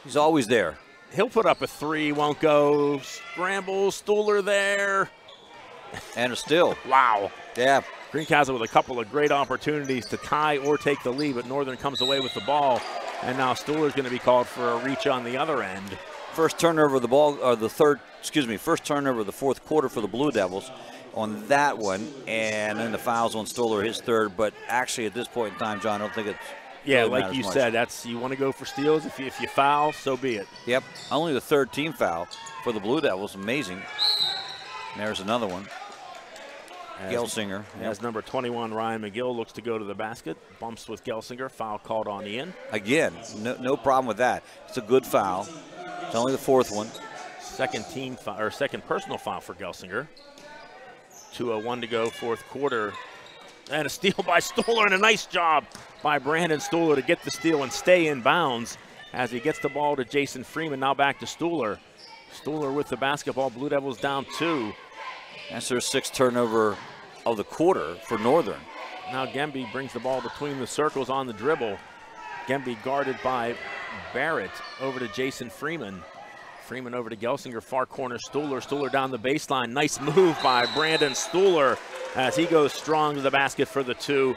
He's always there. He'll put up a three, won't go. Scramble, Stuhler there. And a steal. Wow. Yeah. Greencastle with a couple of great opportunities to tie or take the lead, but Northern comes away with the ball. And now Stuhler's going to be called for a reach on the other end. First turnover of the ball, or first turnover of the fourth quarter for the Blue Devils on that one. And then the fouls on Stuhler, his third. But actually at this point in time, John, I don't think it's. Yeah, really like you said, you want to go for steals. If you foul, so be it. Yep, only the third team foul for the Blue Devils. Amazing. And there's another one. Gelsinger. As number 21, Ryan McGill, looks to go to the basket. Bumps with Gelsinger. Foul called on Ian. Again, no problem with that. It's a good foul. It's only the fourth one. Second personal foul for Gelsinger. 2:01 to go, fourth quarter. And a steal by Stuhler, and a nice job by Brandon Stuhler to get the steal and stay in bounds as he gets the ball to Jason Freeman. Now back to Stuhler. Stuhler with the basketball. Blue Devils down 2. That's their sixth turnover of the quarter for Northern. Now Gemby brings the ball between the circles on the dribble. Gemby guarded by Barrett. Over to Jason Freeman. Freeman over to Gelsinger, far corner Stuhler. Stuhler down the baseline. Nice move by Brandon Stuhler as he goes strong to the basket for the 2.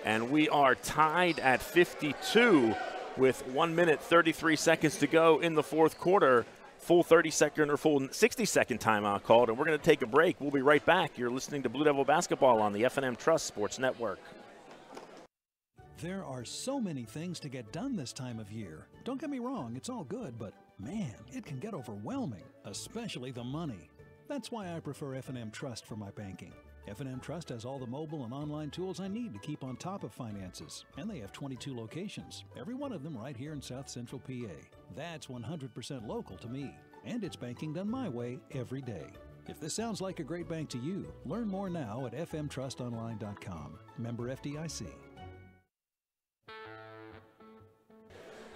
And we are tied at 52 with 1 minute, 33 seconds to go in the fourth quarter. Full 30-second or full 60-second timeout called, and we're going to take a break. We'll be right back. You're listening to Blue Devil Basketball on the F&M Trust Sports Network. There are so many things to get done this time of year. Don't get me wrong, it's all good, but man, it can get overwhelming, especially the money. That's why I prefer F&M Trust for my banking. F&M Trust has all the mobile and online tools I need to keep on top of finances, and they have 22 locations, every one of them right here in South Central PA. That's 100% local to me, and it's banking done my way every day. If this sounds like a great bank to you, learn more now at fmtrustonline.com. Member FDIC.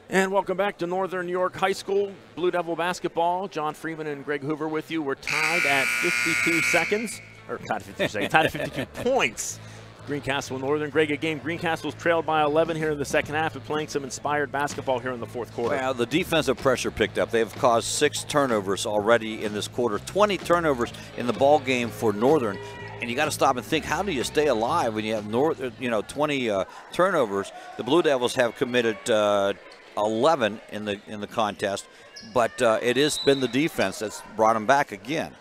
And welcome back to Northern York High School Blue Devil Basketball. John Freeman and Greg Hoover with you. We're tied at 52 seconds. Or tied at 52 seconds, tied at 52 points. Greencastle Northern. Greg, a game Greencastle's trailed by 11 here in the second half, but playing some inspired basketball here in the fourth quarter. Well, the defensive pressure picked up. They've caused 6 turnovers already in this quarter. 20 turnovers in the ball game for Northern. And you got to stop and think, how do you stay alive when you have 20 turnovers? The Blue Devils have committed 11 in the contest, but it has been the defense that's brought them back again.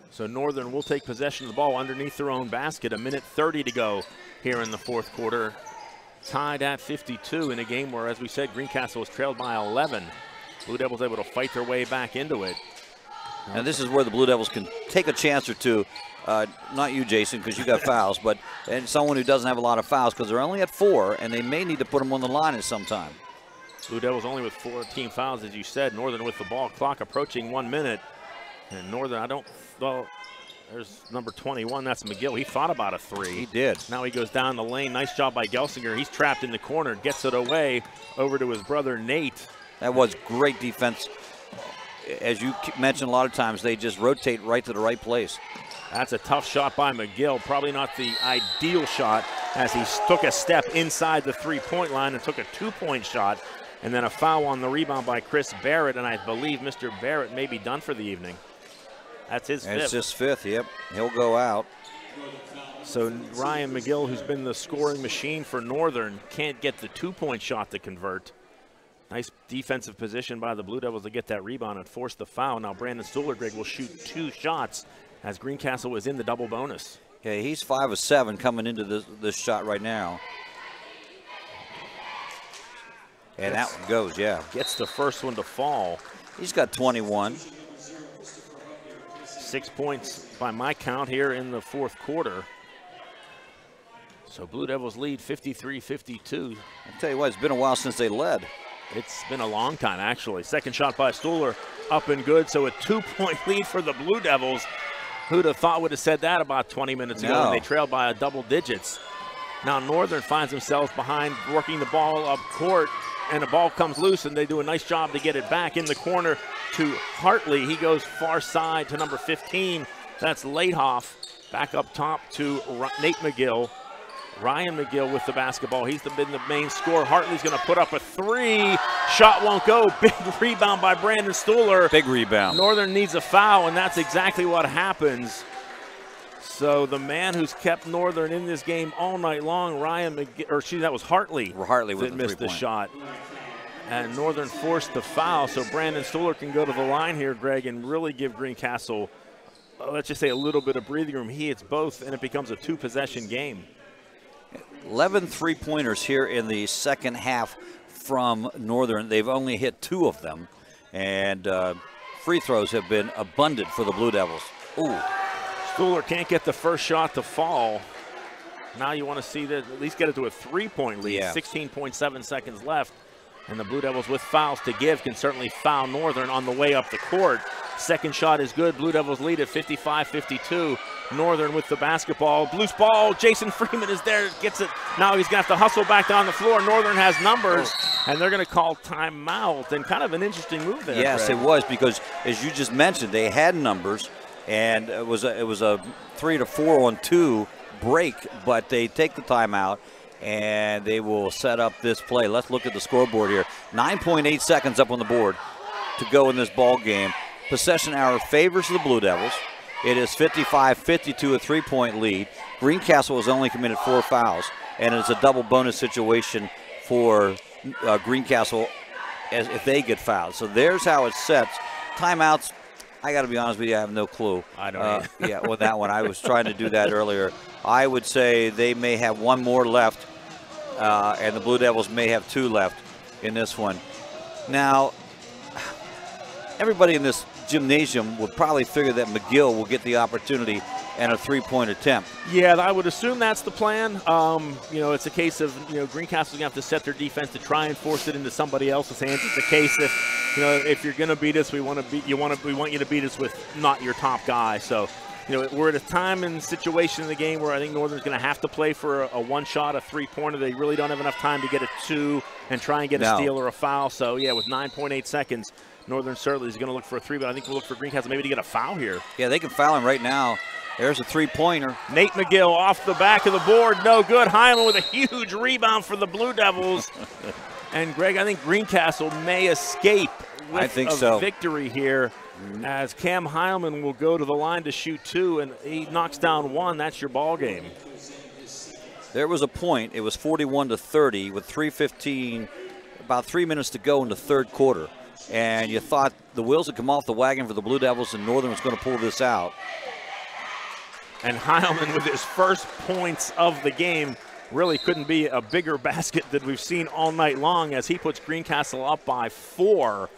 So Northern will take possession of the ball underneath their own basket. 1:30 to go here in the fourth quarter. Tied at 52 in a game where, as we said, Greencastle was trailed by 11. Blue Devils able to fight their way back into it. And this is where the Blue Devils can take a chance or two. Not you, Jason, because you got fouls, but and someone who doesn't have a lot of fouls, because they're only at 4, and they may need to put them on the line at some time. Blue Devils only with 14 fouls, as you said. Northern with the ball, clock approaching 1 minute. And Northern, there's number 21, that's McGill. He thought about a 3. He did. Now he goes down the lane. Nice job by Gelsinger. He's trapped in the corner, gets it away over to his brother Nate. That was great defense. As you mentioned a lot of times, they just rotate right to the right place. That's a tough shot by McGill. Probably not the ideal shot, as he took a step inside the three-point line and took a 2-point shot. And then a foul on the rebound by Chris Barrett, and I believe Mr. Barrett may be done for the evening. That's his 5th. It's his 5th, yep. He'll go out. So Ryan McGill, who's been the scoring machine for Northern, can't get the 2-point shot to convert. Nice defensive position by the Blue Devils to get that rebound and force the foul. Now Brandon Stuhler, Greg, will shoot 2 shots as Greencastle was in the double bonus. Okay, he's 5 of 7 coming into this shot right now. And that one goes, yeah. Gets the first one to fall. He's got 21. 6 points by my count here in the fourth quarter. So Blue Devils lead 53-52. I'll tell you what, it's been a while since they led. It's been a long time, actually. Second shot by Stuhler, up and good. So a 2-point lead for the Blue Devils. Who'd have thought would have said that about 20 minutes ago when they trailed by double digits. Now Northern finds themselves behind, working the ball up court, and the ball comes loose, and they do a nice job to get it back in the corner to Hartley. He goes far side to number 15. That's Laidhoff. Back up top to Nate McGill. Ryan McGill with the basketball. He's been the main scorer. Hartley's going to put up a three. Shot won't go. Big rebound by Brandon Stuhler. Big rebound. Northern needs a foul, and that's exactly what happens. So the man who's kept Northern in this game all night long, Ryan McGill, or that was Hartley. Hartley with that missed the shot. And Northern forced the foul, so Brandon Stuhler can go to the line here, Greg, and really give Greencastle, let's just say, a little bit of breathing room. He hits both, and it becomes a two-possession game. 11 three-pointers here in the second half from Northern. They've only hit 2 of them, and free throws have been abundant for the Blue Devils. Ooh. Stuhler can't get the first shot to fall. Now you want to see that at least get it to a 3-point lead. Yeah. 16.7 seconds left. And the Blue Devils with fouls to give can certainly foul Northern on the way up the court. Second shot is good. Blue Devils lead at 55-52. Northern with the basketball. Loose ball. Jason Freeman is there. Gets it. Now he's going to have to hustle back down the floor. Northern has numbers, and they're going to call timeout. And kind of an interesting move there. Yes, Greg. it was, because as you just mentioned, they had numbers, and it was a 3 to 4 on 2 break, but they take the timeout. And they will set up this play. Let's look at the scoreboard here. 9.8 seconds up on the board to go in this ball game. Possession arrow favors the Blue Devils. It is 55-52, a 3-point lead. Greencastle has only committed 4 fouls, and it's a double bonus situation for Greencastle as if they get fouled. So there's how it sets. Timeouts, I got to be honest with you, I have no clue. I don't yeah, well, that one, I was trying to do that earlier. I would say they may have 1 more left, and the Blue Devils may have 2 left in this one. Now, everybody in this gymnasium would probably figure that McGill will get the opportunity and a 3-point attempt. Yeah, I would assume that's the plan. You know, it's a case of, Greencastle's going to have to set their defense to try and force it into somebody else's hands. It's a case if, if you're going to beat us, we want you to beat us with not your top guy. So, we're at a time and situation in the game where I think Northern's going to have to play for a one-shot, a 3-pointer. They really don't have enough time to get a 2 and try and get a steal or a foul. So, yeah, with 9.8 seconds, Northern certainly is going to look for a 3, but I think we'll look for Greencastle maybe to get a foul here. Yeah, they can foul him right now. There's a 3-pointer. Nate McGill off the back of the board. No good. Hyman with a huge rebound for the Blue Devils. And, Greg, I think Greencastle may escape with a victory here, as Cam Heilman will go to the line to shoot 2, and he knocks down 1. That's your ball game. There was a point. It was 41-30 with 3:15, about 3 minutes to go in the third quarter. And you thought the wheels had come off the wagon for the Blue Devils, and Northern was going to pull this out. And Heilman with his first points of the game really couldn't be a bigger basket than we've seen all night long, as he puts Greencastle up by 4.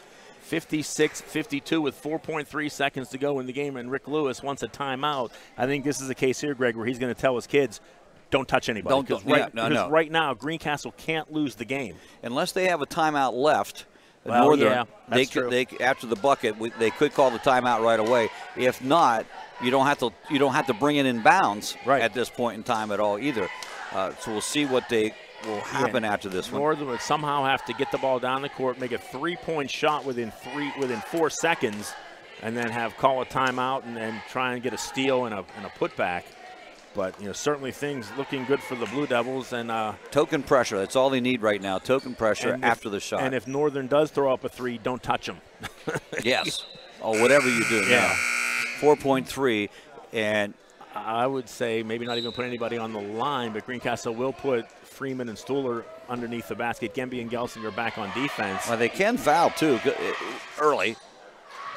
56-52 with 4.3 seconds to go in the game, and Rick Lewis wants a timeout. I think this is a case here, Greg, where he's going to tell his kids, don't touch anybody. Because right now, Greencastle can't lose the game. Unless they have a timeout left, well, Northern, yeah, that's true. after the bucket, they could call the timeout right away. If not, you don't have to bring it in bounds at this point in time at all either. So we'll see what will happen after this one. Northern would somehow have to get the ball down the court, make a 3-point shot within 4 seconds, and then call a timeout and try and get a steal and a putback. But certainly things looking good for the Blue Devils, and token pressure. That's all they need right now. Token pressure after the shot. And if Northern does throw up a 3, don't touch them. Yes. Oh, whatever you do. Yeah. Now. 4.3, and I would say maybe not even put anybody on the line, but Greencastle will put Freeman and Stuhler underneath the basket. Gemby and Gelsinger back on defense. Well, they can foul, too, early.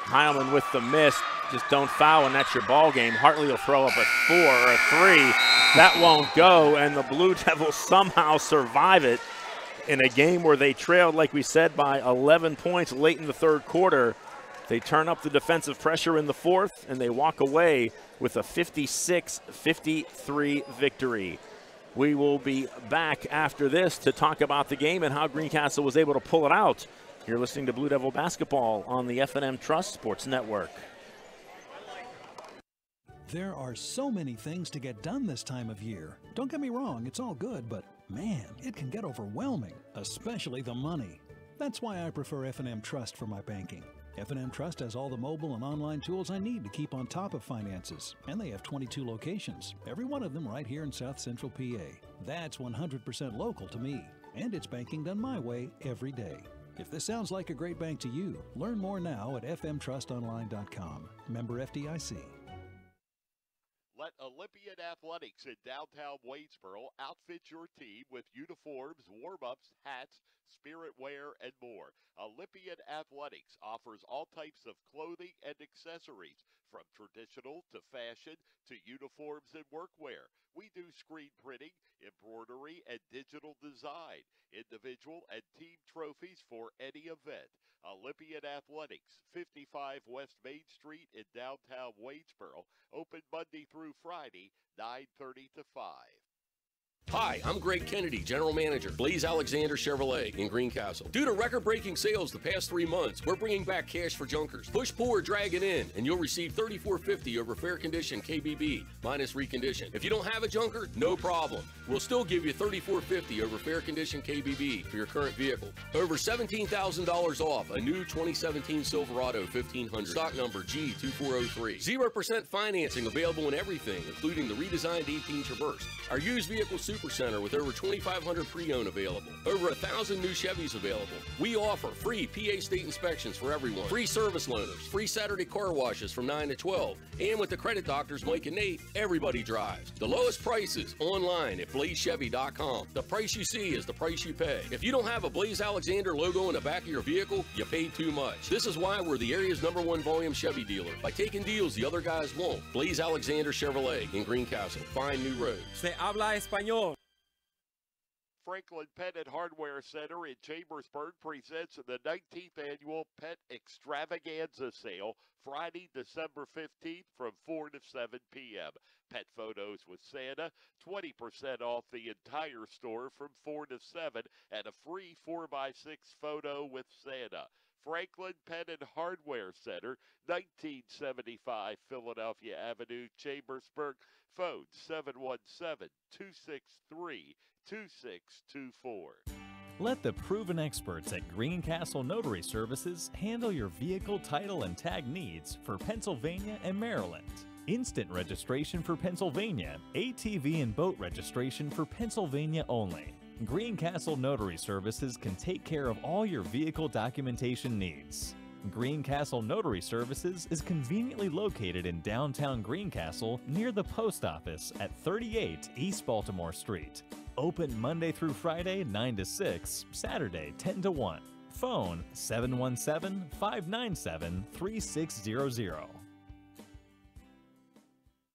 Heilman with the miss. Just don't foul, and that's your ball game. Hartley will throw up a 4 or a 3. That won't go, and the Blue Devils somehow survive it in a game where they trailed, like we said, by 11 points late in the third quarter. They turn up the defensive pressure in the fourth, and they walk away with a 56-53 victory. We will be back after this to talk about the game and how Greencastle was able to pull it out. You're listening to Blue Devil Basketball on the F&M Trust Sports Network. There are so many things to get done this time of year. Don't get me wrong, it's all good, but man, it can get overwhelming, especially the money. That's why I prefer F&M Trust for my banking. F&M Trust has all the mobile and online tools I need to keep on top of finances, and they have 22 locations, every one of them right here in South Central PA. That's 100% local to me, and it's banking done my way every day. If this sounds like a great bank to you, learn more now at fmtrustonline.com. Member FDIC. Let Olympian Athletics in downtown Waynesboro outfit your team with uniforms, warm-ups, hats, spirit wear, and more. Olympian Athletics offers all types of clothing and accessories, from traditional to fashion to uniforms and workwear. We do screen printing, embroidery, and digital design, individual and team trophies for any event. Olympian Athletics, 55 West Main Street in downtown Waynesboro, open Monday through Friday, 9:30 to 5. Hi, I'm Greg Kennedy, General Manager, Blaze Alexander Chevrolet in Greencastle. Due to record-breaking sales the past 3 months, we're bringing back cash for junkers. Push, pull, or drag it in, and you'll receive $34.50 over fair condition KBB minus recondition. If you don't have a junker, no problem. We'll still give you $34.50 over fair condition KBB for your current vehicle. Over $17,000 off a new 2017 Silverado 1500, stock number G2403. 0% financing available in everything, including the redesigned 18 Traverse. Our used vehicle Super Center with over 2,500 pre-owned available. Over 1,000 new Chevys available. We offer free PA state inspections for everyone. Free service loaners. Free Saturday car washes from 9 to 12. And with the credit doctors Mike and Nate, everybody drives. The lowest prices online at blazechevy.com. The price you see is the price you pay. If you don't have a Blaze Alexander logo in the back of your vehicle, you paid too much. This is why we're the area's #1 volume Chevy dealer. By taking deals the other guys won't. Blaze Alexander Chevrolet in Greencastle. Find new roads. Se habla español. Franklin Pet and Hardware Center in Chambersburg presents the 19th Annual Pet Extravaganza Sale, Friday, December 15th from 4 to 7 p.m. Pet photos with Santa, 20% off the entire store from 4 to 7, and a free 4x6 photo with Santa. Franklin Pet and Hardware Center, 1975 Philadelphia Avenue, Chambersburg. Phone 717-263-2624. Let the proven experts at Greencastle Notary Services handle your vehicle title and tag needs for Pennsylvania and Maryland. Instant registration for Pennsylvania, ATV and boat registration for Pennsylvania only. Greencastle Notary Services can take care of all your vehicle documentation needs. Greencastle Notary Services is conveniently located in downtown Greencastle near the post office at 38 East Baltimore Street. Open Monday through Friday 9 to 6, Saturday 10 to 1. Phone 717-597-3600.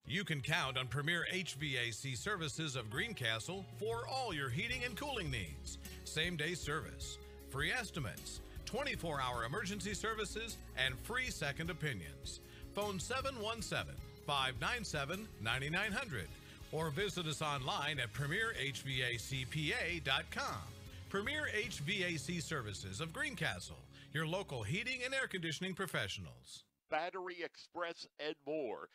You can count on Premier HVAC Services of Greencastle for all your heating and cooling needs. Same-day service, free estimates, 24-hour emergency services, and free second opinions. Phone 717-597-9900 or visit us online at premierhvacpa.com. Premier HVAC Services of Greencastle, your local heating and air conditioning professionals. Battery Express and more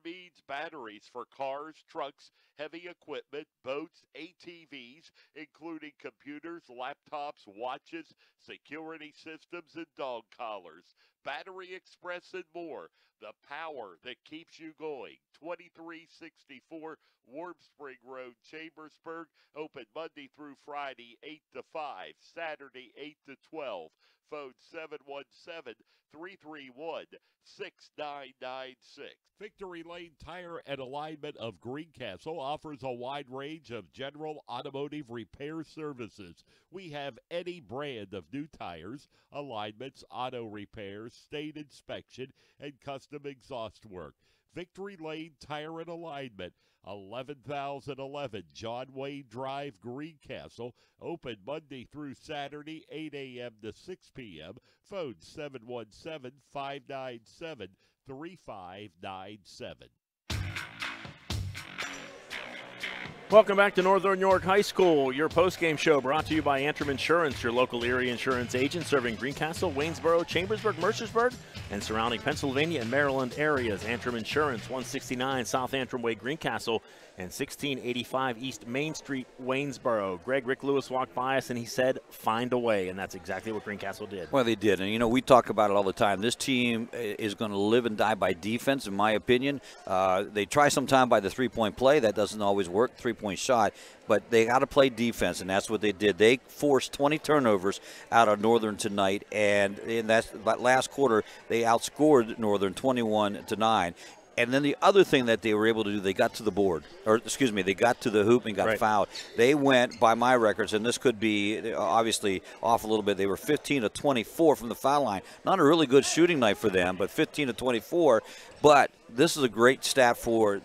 means batteries for cars, trucks, heavy equipment, boats, ATVs, including computers, laptops, watches, security systems, and dog collars. Battery Express and more, the power that keeps you going. 2364 Warm Spring Road, Chambersburg, open Monday through Friday, 8 to 5, Saturday, 8 to 12. Phone 717-331-6996. Victory Lane Tire and Alignment of Greencastle offers a wide range of general automotive repair services. We have any brand of new tires, alignments, auto repairs, state inspection, and custom exhaust work. Victory Lane Tire and Alignment, 11,011 John Wayne Drive, Greencastle. Open Monday through Saturday, 8 a.m. to 6 p.m. Phone 717-597-3597. Welcome back to Northern York High School, your postgame show brought to you by Antrim Insurance, your local area insurance agent serving Greencastle, Waynesboro, Chambersburg, Mercersburg, and surrounding Pennsylvania and Maryland areas. Antrim Insurance, 169 South Antrim Way, Greencastle. and 1685 East Main Street, Waynesboro. Rick Lewis walked by us and he said, find a way, and that's exactly what Greencastle did. Well, they did, and we talk about it all the time. This team is going to live and die by defense, in my opinion. They try sometime by the three-point play. That doesn't always work, three-point shot, but they got to play defense, and that's what they did. They forced 20 turnovers out of Northern tonight, and in that last quarter, they outscored Northern 21-9. And then the other thing that they were able to do, they got to the board, they got to the hoop and got fouled. They went, by my records, and this could be obviously off a little bit, they were 15 of 24 from the foul line. Not a really good shooting night for them, but 15 of 24. But this is a great stat for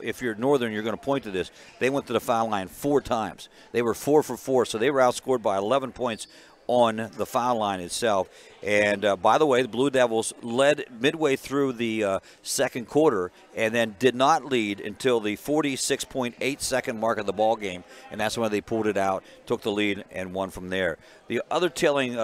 if you're Northern, you're going to point to this. They went to the foul line 4 times. They were 4 for 4, so they were outscored by 11 points on the foul line itself. And by the way, the Blue Devils led midway through the second quarter and then did not lead until the 46.8 second mark of the ball game, and that's when they pulled it out, took the lead, and won from there. The other telling,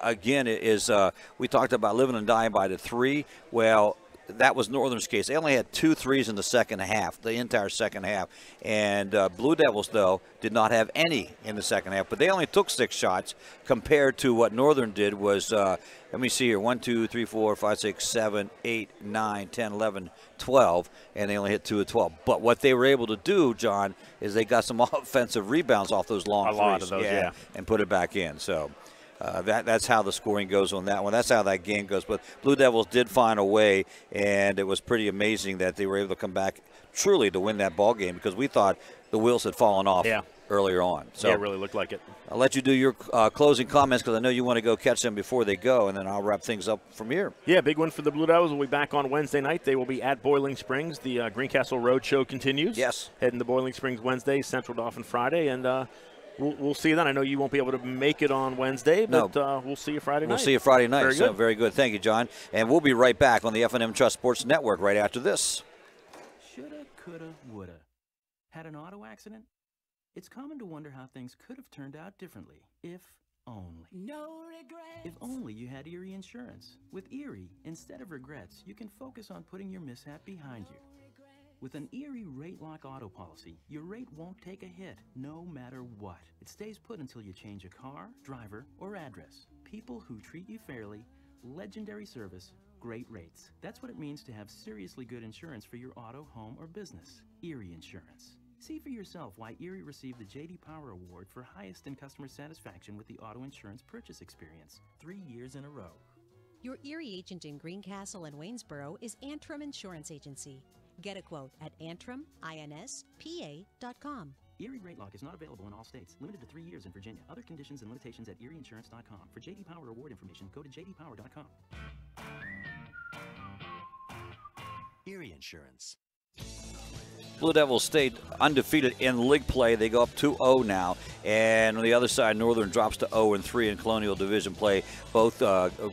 again, is we talked about living and dying by the 3. Well, that was Northern's case. They only had 2 threes in the second half, the entire second half. And Blue Devils, though, did not have any in the second half. But they only took 6 shots compared to what Northern did was, let me see here, 1, 2, 3, 4, 5, 6, 7, 8, 9, 10, 11, 12. And they only hit 2 of 12. But what they were able to do, John, is they got some offensive rebounds off those long threes. A lot of those, yeah. And put it back in. So that's how the scoring goes on that one. That's how that game goes. But Blue Devils did find a way, and it was pretty amazing that they were able to come back truly to win that ball game because we thought the wheels had fallen off earlier on. So it really looked like it. I'll let you do your closing comments because I know you want to go catch them before they go, and then I'll wrap things up from here. Yeah, big one for the Blue Devils. We'll be back on Wednesday night. They will be at Boiling Springs. The Greencastle Road Show continues. Yes. Heading to Boiling Springs Wednesday, Central Dauphin Friday, and we'll see you then. I know you won't be able to make it on Wednesday, but we'll see you Friday night. We'll see you Friday night. Very good. Very good. Thank you, John. And we'll be right back on the F&M Trust Sports Network right after this. Shoulda, coulda, woulda. Had an auto accident? It's common to wonder how things could have turned out differently, if only. No regrets. If only you had Erie Insurance. With Erie, instead of regrets, you can focus on putting your mishap behind you. With an Erie Rate Lock auto policy, your rate won't take a hit, no matter what. It stays put until you change a car, driver, or address. People who treat you fairly, legendary service, great rates. That's what it means to have seriously good insurance for your auto, home, or business. Erie Insurance. See for yourself why Erie received the J.D. Power Award for highest in customer satisfaction with the auto insurance purchase experience 3 years in a row. Your Erie agent in Greencastle and Waynesboro is Antrim Insurance Agency. Get a quote at AntrimInspa.com. Erie Rate Lock is not available in all states. Limited to 3 years in Virginia. Other conditions and limitations at ErieInsurance.com. For J.D. Power Award information, go to jdpower.com. Erie Insurance. Blue Devils stayed undefeated in league play. They go up 2-0 now. And on the other side, Northern drops to 0-3 in Colonial Division play. Both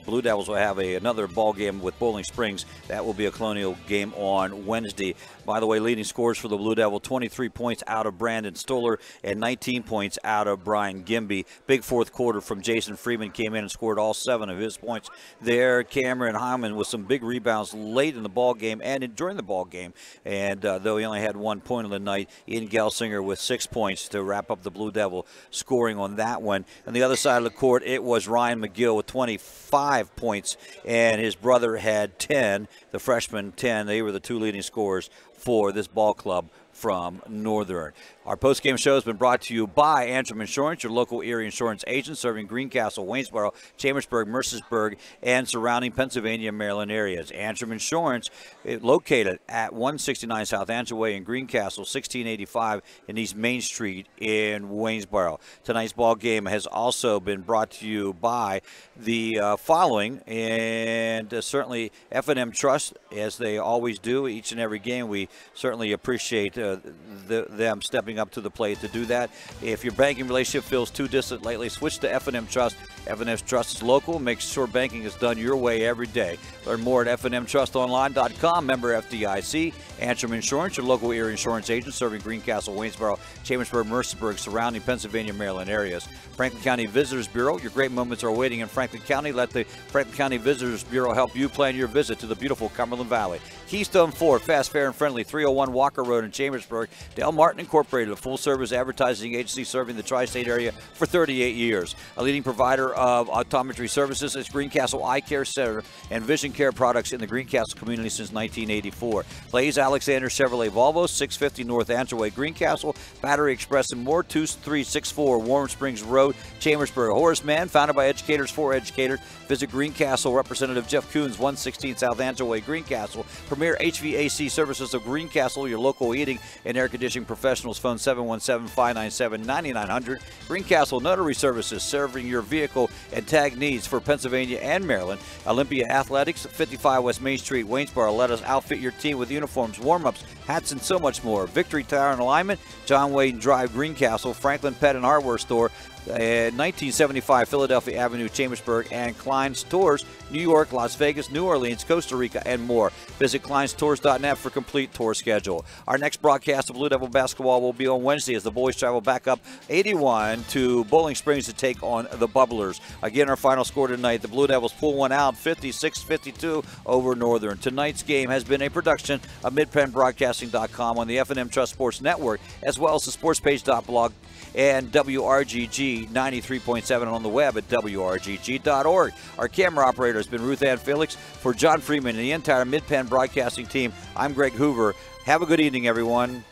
Blue Devils will have another ball game with Bowling Springs. That will be a Colonial game on Wednesday. By the way, leading scores for the Blue Devil, 23 points out of Brandon Stoller and 19 points out of Brian Gimby. Big fourth quarter from Jason Freeman, came in and scored all 7 of his points there. Cameron Hyman with some big rebounds late in the ball game and during the ball game. And though he only had 1 point on the night, Ian Gelsinger with 6 points to wrap up the Blue Devil scoring on that one. On the other side of the court, it was Ryan McGill with 25 points, and his brother had 10, the freshman 10. They were the 2 leading scorers for this ball club from Northern. Our post-game show has been brought to you by Antrim Insurance, your local Erie insurance agent serving Greencastle, Waynesboro, Chambersburg, Mercersburg, and surrounding Pennsylvania and Maryland areas. Antrim Insurance, located at 169 South Antrim Way in Greencastle, 1685 in East Main Street in Waynesboro. Tonight's ball game has also been brought to you by the following, and certainly F&M Trust, as they always do each and every game. We certainly appreciate them stepping up to the plate to do that. If your banking relationship feels too distant lately, switch to F&M Trust F&M Trust is local, makes sure banking is done your way every day. Learn more at fnmtrustonline.com, member FDIC. Antrim Insurance, your local Erie insurance agent serving Greencastle, Waynesboro, Chambersburg, Mercersburg, surrounding Pennsylvania, Maryland areas. Franklin County Visitors Bureau, your great moments are waiting in Franklin County. Let the Franklin County Visitors Bureau help you plan your visit to the beautiful Cumberland Valley. Keystone Ford, fast, fair, and friendly, 301 Walker Road in Chambersburg. Del Martin Incorporated, a full-service advertising agency serving the tri-state area for 38 years. A leading provider of optometry services is Greencastle Eye Care Center and Vision Care products in the Greencastle community since 1984. Blaze Alexander Chevrolet Volvo, 650 North Antwerway, Greencastle. Battery Express and more, 2364 Warm Springs Road, Chambersburg. Horace Mann, founded by educators for educators. Visit Greencastle. Representative Jeff Coons, 116 South Antwerway, Greencastle. Premier HVAC services of Greencastle, your local heating and air conditioning professionals. Phone 717-597-9900. Greencastle Notary Services, serving your vehicle and tag needs for Pennsylvania and Maryland. Olympia Athletics, 55 West Main Street, Waynesboro. Let us outfit your team with uniforms, warm-ups, hats, and so much more. Victory Tire and Alignment, John Wayne Drive, Greencastle. Franklin Pet and Hardware Store, 1975 Philadelphia Avenue, Chambersburg, and Klein's Tours, New York, Las Vegas, New Orleans, Costa Rica, and more. Visit kleinstours.net for complete tour schedule. Our next broadcast of Blue Devil basketball will be on Wednesday as the boys travel back up 81 to Bowling Springs to take on the Bubblers. Again, our final score tonight, the Blue Devils pull one out 56-52 over Northern. Tonight's game has been a production of MidPennBroadcasting.com on the F&M Trust Sports Network, as well as the sportspage.blog and WRGG 93.7 on the web at WRGG.org. Our camera operator has been Ruth Ann Felix. For John Freeman and the entire Mid-Penn Broadcasting team, I'm Greg Hoover. Have a good evening, everyone.